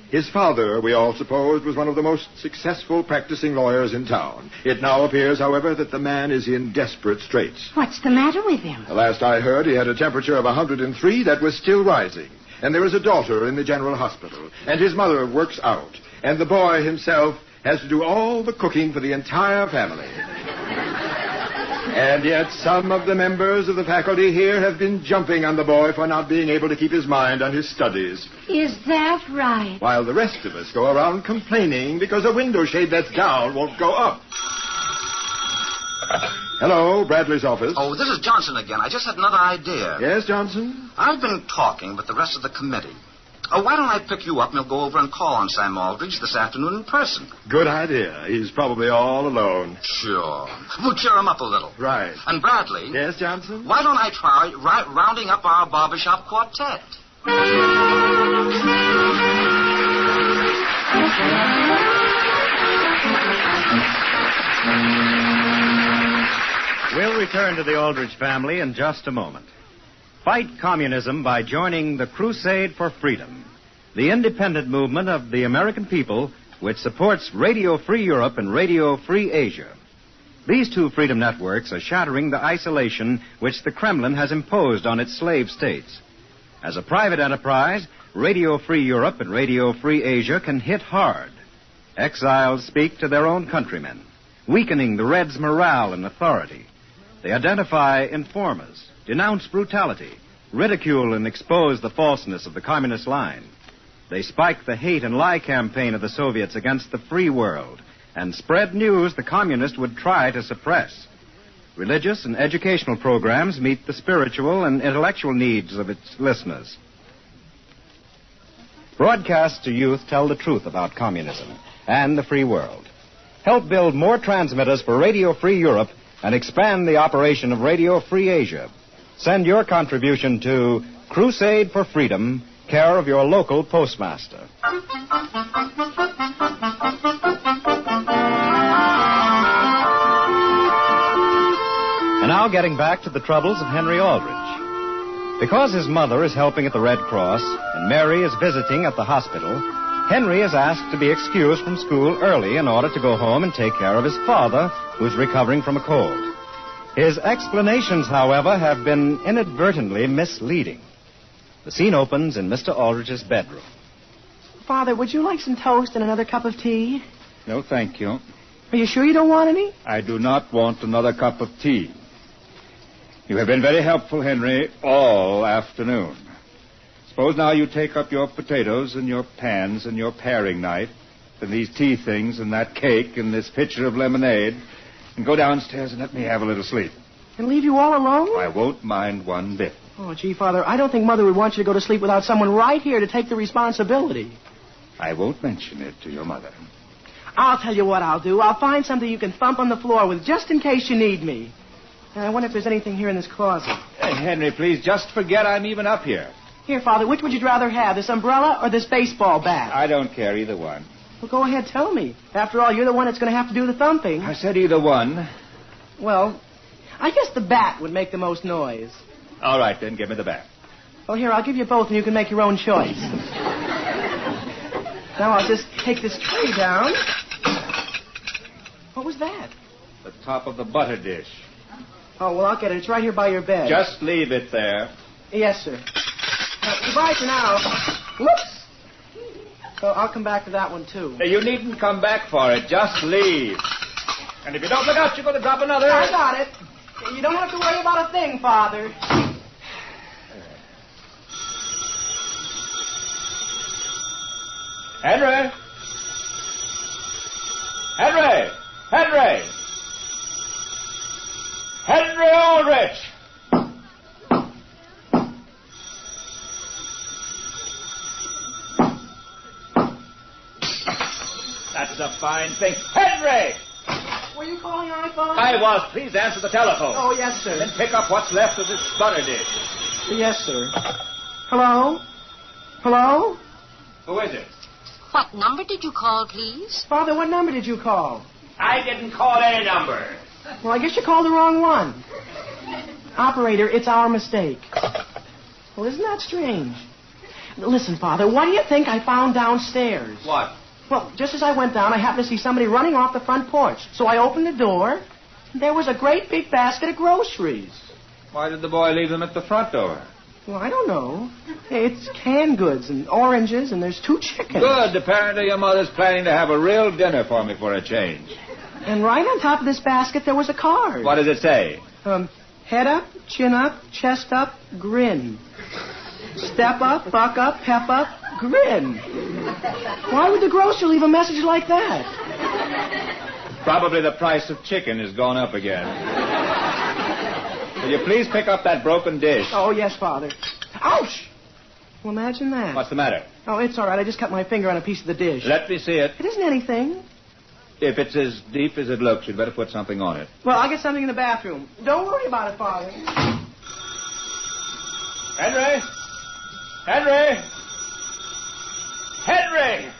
His father, we all supposed, was one of the most successful practicing lawyers in town. It now appears, however, that the man is in desperate straits. What's the matter with him? The last I heard, he had a temperature of 103 that was still rising. And there is a daughter in the general hospital. And his mother works out. And the boy himself has to do all the cooking for the entire family. And yet some of the members of the faculty here have been jumping on the boy for not being able to keep his mind on his studies. Is that right? While the rest of us go around complaining because a window shade that's down won't go up. Hello, Bradley's office. Oh, this is Johnson again. I just had another idea. Yes, Johnson? I've been talking with the rest of the committee. Why don't I pick you up and we'll go over and call on Sam Aldrich this afternoon in person? Good idea. He's probably all alone. Sure. We'll cheer him up a little. Right. And Bradley. Yes, Johnson? Why don't I try rounding up our barbershop quartet? We'll return to the Aldrich family in just a moment. Fight communism by joining the Crusade for Freedom, the independent movement of the American people which supports Radio Free Europe and Radio Free Asia. These two freedom networks are shattering the isolation which the Kremlin has imposed on its slave states. As a private enterprise, Radio Free Europe and Radio Free Asia can hit hard. Exiles speak to their own countrymen, weakening the Reds' morale and authority. They identify informers, denounce brutality, ridicule and expose the falseness of the communist line. They spike the hate and lie campaign of the Soviets against the free world and spread news the communists would try to suppress. Religious and educational programs meet the spiritual and intellectual needs of its listeners. Broadcasts to youth tell the truth about communism and the free world. Help build more transmitters for Radio Free Europe and expand the operation of Radio Free Asia. Send your contribution to Crusade for Freedom, care of your local postmaster. And now getting back to the troubles of Henry Aldrich. Because his mother is helping at the Red Cross and Mary is visiting at the hospital, Henry is asked to be excused from school early in order to go home and take care of his father, who's recovering from a cold. His explanations, however, have been inadvertently misleading. The scene opens in Mr. Aldrich's bedroom. Father, would you like some toast and another cup of tea? No, thank you. Are you sure you don't want any? I do not want another cup of tea. You have been very helpful, Henry, all afternoon. Suppose now you take up your potatoes and your pans and your paring knife and these tea things and that cake and this pitcher of lemonade and go downstairs and let me have a little sleep. And leave you all alone? I won't mind one bit. Oh, gee, Father, I don't think Mother would want you to go to sleep without someone right here to take the responsibility. I won't mention it to your mother. I'll tell you what I'll do. I'll find something you can thump on the floor with just in case you need me. And I wonder if there's anything here in this closet. Henry, please, just forget I'm even up here. Here, Father, which would you rather have, this umbrella or this baseball bat? I don't care, either one. Well, go ahead, tell me. After all, you're the one that's going to have to do the thumping. I said either one. Well, I guess the bat would make the most noise. All right, then, give me the bat. Well, here, I'll give you both and you can make your own choice. Now I'll just take this tray down. What was that? The top of the butter dish. Oh, well, I'll get it. It's right here by your bed. Just leave it there. Yes, sir. Goodbye for now. Whoops. Oh, I'll come back to that one, too. Now, you needn't come back for it. Just leave. And if you don't look out, you're going to drop another. I got it. You don't have to worry about a thing, Father. Henry! Henry! Henry! Henry Aldrich! That's a fine thing. Henry! Were you calling I, Father? I was. Please answer the telephone. Oh, yes, sir. Then pick up what's left of this butter dish. Yes, sir. Hello? Hello? Who is it? What number did you call, please? Father, what number did you call? I didn't call any number. Well, I guess you called the wrong one. Operator, it's our mistake. Well, isn't that strange? Listen, Father, what do you think I found downstairs? What? Well, just as I went down, I happened to see somebody running off the front porch. So I opened the door, and there was a great big basket of groceries. Why did the boy leave them at the front door? Well, I don't know. It's canned goods and oranges, and there's 2 chickens. Good. Apparently your mother's planning to have a real dinner for me for a change. And right on top of this basket, there was a card. What does it say? Head up, chin up, chest up, grin. Step up, buck up, pep up, grin. Why would the grocer leave a message like that? Probably the price of chicken has gone up again. Will you please pick up that broken dish? Oh, yes, Father. Ouch! Well, imagine that. What's the matter? Oh, it's all right. I just cut my finger on a piece of the dish. Let me see it. It isn't anything. If it's as deep as it looks, you'd better put something on it. Well, I'll get something in the bathroom. Don't worry about it, Father. Henry! Henry! Henry!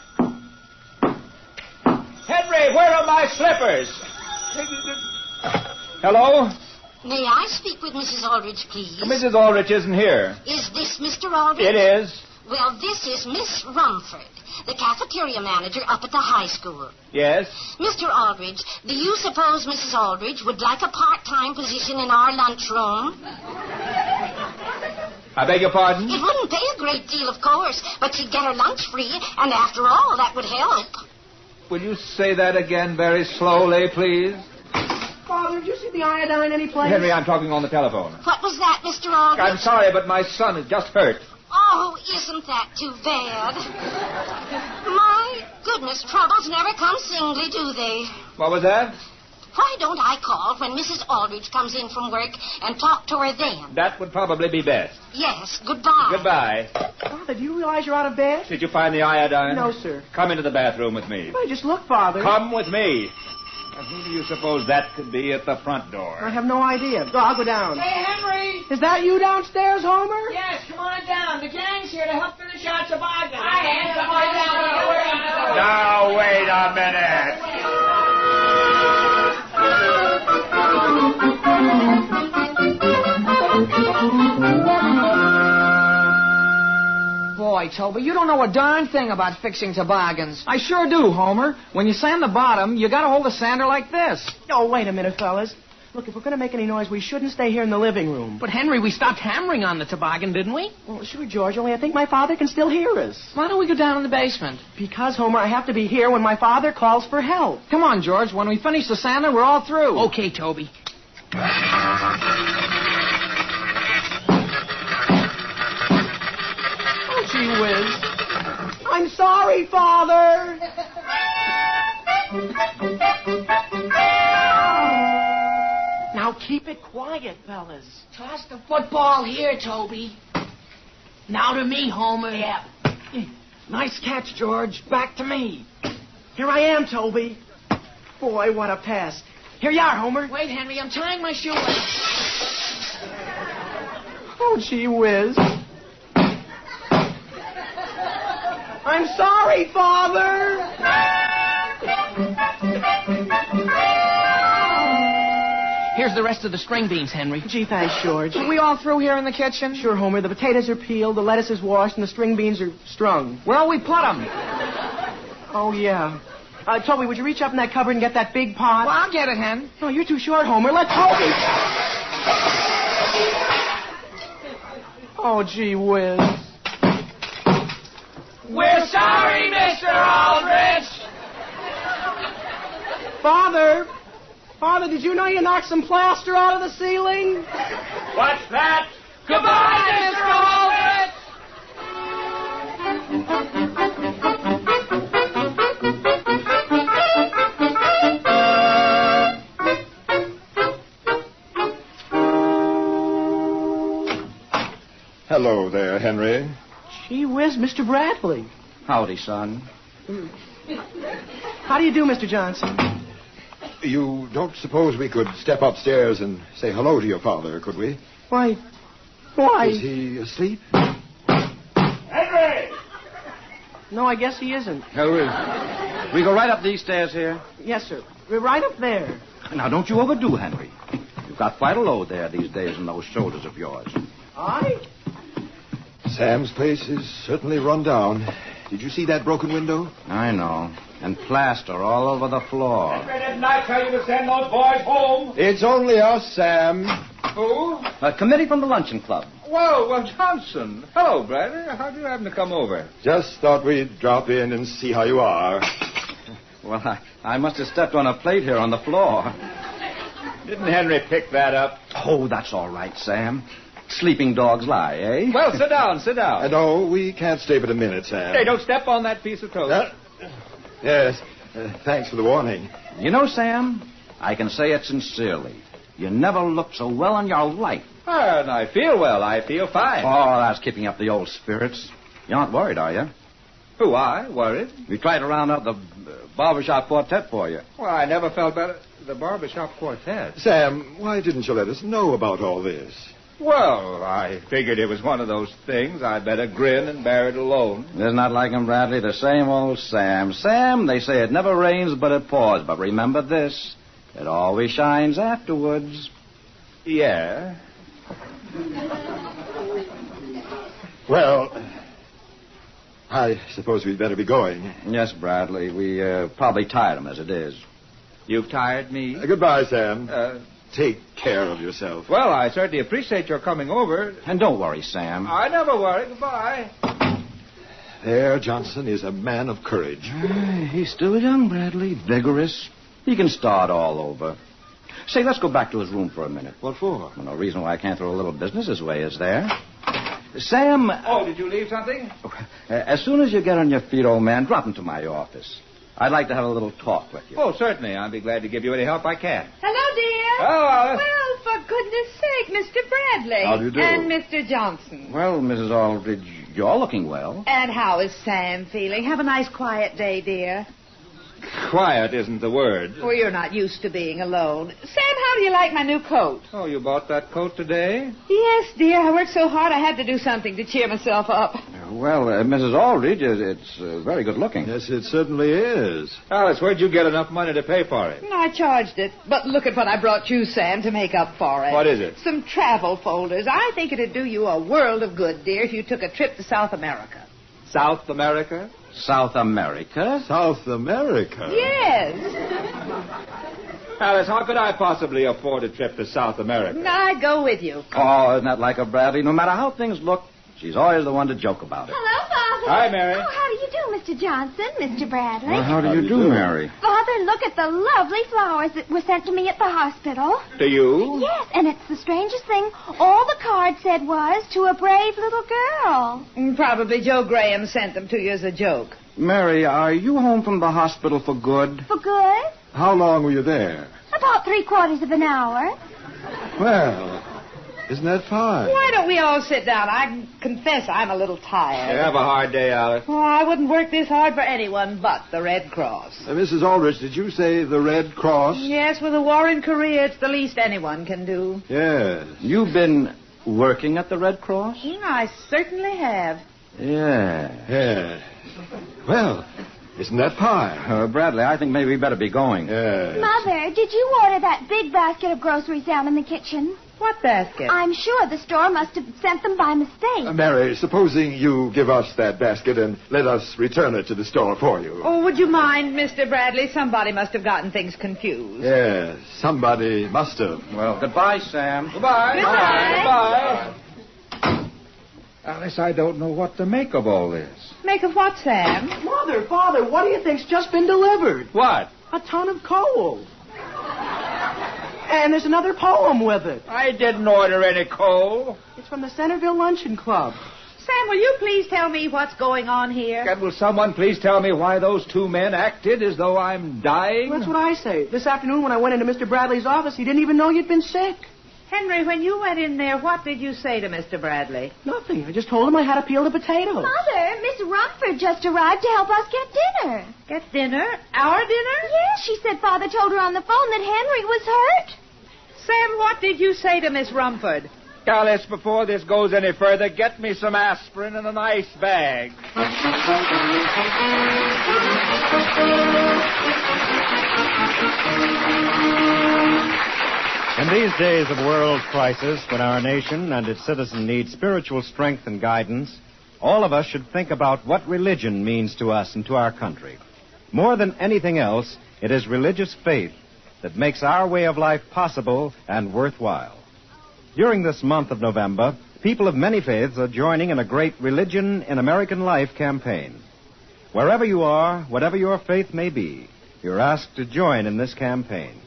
Henry, where are my slippers? Hello? May I speak with Mrs. Aldrich, please? Mrs. Aldrich isn't here. Is this Mr. Aldrich? It is. Well, this is Miss Rumford. the cafeteria manager up at the high school. Yes? Mr. Aldrich, do you suppose Mrs. Aldrich would like a part-time position in our lunchroom? I beg your pardon? It wouldn't pay a great deal, of course, but she'd get her lunch free, and after all, that would help. Will you say that again very slowly, please? Father, did you see the iodine anyplace? Henry, I'm talking on the telephone. What was that, Mr. Aldrich? I'm sorry, but my son is just hurt. Oh, isn't that too bad? My goodness, troubles never come singly, do they? What was that? Why don't I call when Mrs. Aldrich comes in from work and talk to her then? That would probably be best. Yes, goodbye. Goodbye. Father, do you realize you're out of bed? Did you find the iodine? No, sir. Come into the bathroom with me. Why, just look, Father. Come with me. And who do you suppose that could be at the front door? I have no idea. Go, I'll go down. Hey, Henry! Is that you downstairs, Homer? Yes, come on down. The gang's here to help finish our toboggan. I am. Come on down. Now, wait a minute. Boy, Toby, you don't know a darn thing about fixing toboggans. I sure do, Homer. When you sand the bottom, you gotta hold the sander like this. Oh, wait a minute, fellas. Look, if we're going to make any noise, we shouldn't stay here in the living room. But, Henry, we stopped hammering on the toboggan, didn't we? Well, sure, George, only I think my father can still hear us. Why don't we go down in the basement? Because, Homer, I have to be here when my father calls for help. Come on, George. When we finish the sander, we're all through. Okay, Toby. Oh, gee whiz. I'm sorry, Father. Now keep it quiet, fellas. Toss the football here, Toby. Now to me, Homer. Yeah. Nice catch, George. Back to me. Here I am, Toby. Boy, what a pass. Here you are, Homer. Wait, Henry, I'm tying my shoelace. Oh, gee whiz. I'm sorry, Father. Here's the rest of the string beans, Henry. Gee, thanks, George. Are we all through here in the kitchen? Sure, Homer. The potatoes are peeled, the lettuce is washed, and the string beans are strung. Where'll we put them? Oh, yeah. Toby, would you reach up in that cupboard and get that big pot? Well, I'll get it, Hen. No, you're too short, Homer. Let Toby. Oh, gee whiz. We're sorry, Mr. Aldrich. Father, did you know you knocked some plaster out of the ceiling? What's that? Goodbye, Mr. Aldrich. Hello there, Henry. Gee whiz, Mr. Bradley. Howdy, son. How do you do, Mr. Johnson? You don't suppose we could step upstairs and say hello to your father, could we? Why? Is he asleep? Henry! No, I guess he isn't. We go right up these stairs here? Yes, sir. We're right up there. Now, don't you overdo, Henry. You've got quite a load there these days on those shoulders of yours. Sam's place is certainly run down. Did you see that broken window? I know. And plaster all over the floor. Didn't I tell you to send those boys home? It's only us, Sam. Who? A committee from the luncheon club. Well, Johnson. Hello, Bradley. How'd you happen to come over? Just thought we'd drop in and see how you are. Well, I must have stepped on a plate here on the floor. Didn't Henry pick that up? Oh, that's all right, Sam. Sleeping dogs lie, eh? Well, sit down. No, we can't stay but a minute, Sam. Hey, don't step on that piece of toast. Yes. Thanks for the warning. You know, Sam, I can say it sincerely. You never looked so well in your life. And I feel well. I feel fine. Oh, that's keeping up the old spirits. You aren't worried, are you? Who, I? Worried? We tried to round up the barbershop quartet for you. Well, I never felt better. The barbershop quartet? Sam, why didn't you let us know about all this? Well, I figured it was one of those things. I'd better grin and bear it alone. Isn't that like him, Bradley? The same old Sam. Sam, they say it never rains but it pours. But remember this, it always shines afterwards. Yeah. Well, I suppose we'd better be going. Yes, Bradley. We probably tired him as it is. You've tired me. Goodbye, Sam. Take care of yourself. Well, I certainly appreciate your coming over. And don't worry, Sam. I never worry. Goodbye. There, Johnson is a man of courage. He's still young, Bradley. Vigorous. He can start all over. Say, let's go back to his room for a minute. What for? Well, no reason why I can't throw a little business his way, is there? Sam... Oh, did you leave something? As soon as you get on your feet, old man, drop into my office. I'd like to have a little talk with you. Oh, certainly. I'll be glad to give you any help I can. Hello, dear. Hello, Alice. Well, for goodness sake, Mr. Bradley. How do you do? And Mr. Johnson. Well, Mrs. Aldrich, you're looking well. And how is Sam feeling? Have a nice, quiet day, dear. Quiet isn't the word. Well, you're not used to being alone. Sam, how do you like my new coat? Oh, you bought that coat today? Yes, dear. I worked so hard I had to do something to cheer myself up. Well, Mrs. Aldrich, it's very good looking. Yes, it certainly is. Alice, where'd you get enough money to pay for it? I charged it. But look at what I brought you, Sam, to make up for it. What is it? Some travel folders. I think it'd do you a world of good, dear, if you took a trip to South America. South America? South America? South America? Yes. Alice, how could I possibly afford a trip to South America? I'd go with you. Oh, isn't that like a Bradley? No matter how things look, she's always the one to joke about it. Hello, Father. Hi, Mary. Oh, how do you do, Mr. Johnson, Mr. Bradley? Well, how do you do, Mary? Father, look at the lovely flowers that were sent to me at the hospital. To you? Yes, and it's the strangest thing. All the card said was, to a brave little girl. Probably Joe Graham sent them to you as a joke. Mary, are you home from the hospital for good? For good? How long were you there? About 3/4 of an hour. Well, isn't that fine? Why don't we all sit down? I confess I'm a little tired. You have a hard day, Alice. Oh, I wouldn't work this hard for anyone but the Red Cross. Mrs. Aldrich, did you say the Red Cross? Yes, with the war in Korea, it's the least anyone can do. Yes. You've been working at the Red Cross? I certainly have. Yeah. Yes. Well, isn't that fine? Bradley, I think maybe we better be going. Yes. Mother, did you order that big basket of groceries down in the kitchen? What basket? I'm sure the store must have sent them by mistake. Mary, supposing you give us that basket and let us return it to the store for you. Oh, would you mind, Mr. Bradley? Somebody must have gotten things confused. Yes, somebody must have. Well, goodbye, Sam. Goodbye. Goodbye. Goodbye. Alice, I don't know what to make of all this. Make of what, Sam? Mother, Father, what do you think's just been delivered? What? A ton of coal. And there's another poem with it. I didn't order any coal. It's from the Centerville Luncheon Club. Sam, will you please tell me what's going on here? And will someone please tell me why those two men acted as though I'm dying? Well, that's what I say. This afternoon when I went into Mr. Bradley's office, he didn't even know you'd been sick. Henry, when you went in there, what did you say to Mr. Bradley? Nothing. I just told him I had to peel the potatoes. Mother, Miss Rumford just arrived to help us get dinner. Get dinner? Our dinner? Yes, she said Father told her on the phone that Henry was hurt. Sam, what did you say to Miss Rumford? Alice, before this goes any further, get me some aspirin and an ice bag. In these days of world crisis, when our nation and its citizens need spiritual strength and guidance, all of us should think about what religion means to us and to our country. More than anything else, it is religious faith that makes our way of life possible and worthwhile. During this month of November, people of many faiths are joining in a great Religion in American Life campaign. Wherever you are, whatever your faith may be, you're asked to join in this campaign.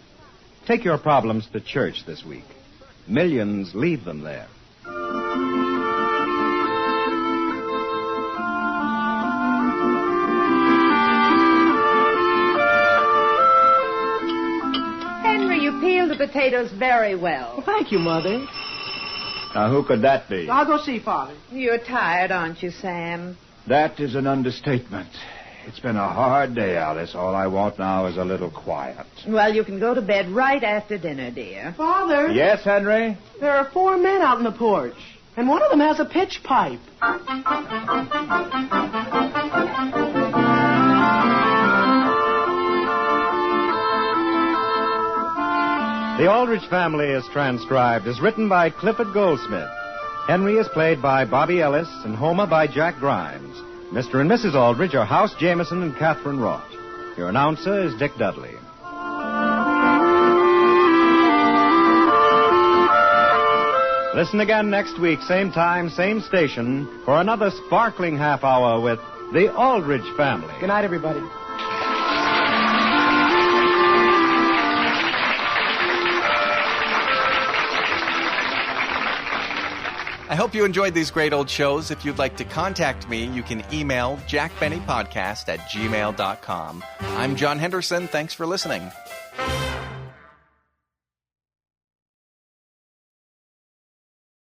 Take your problems to church this week. Millions leave them there. Henry, you peeled the potatoes very well. Thank you, Mother. Now, who could that be? I'll go see Father. You're tired, aren't you, Sam? That is an understatement. It's been a hard day, Alice. All I want now is a little quiet. Well, you can go to bed right after dinner, dear. Father? Yes, Henry? There are 4 men out on the porch, and one of them has a pitch pipe. The Aldrich Family is transcribed as written by Clifford Goldsmith. Henry is played by Bobby Ellis and Homer by Jack Grimes. Mr. and Mrs. Aldrich are House Jameson and Catherine Roth. Your announcer is Dick Dudley. Listen again next week, same time, same station, for another sparkling half hour with the Aldrich family. Good night, everybody. I hope you enjoyed these great old shows. If you'd like to contact me, you can email jackbennypodcast@gmail.com. I'm John Henderson. Thanks for listening.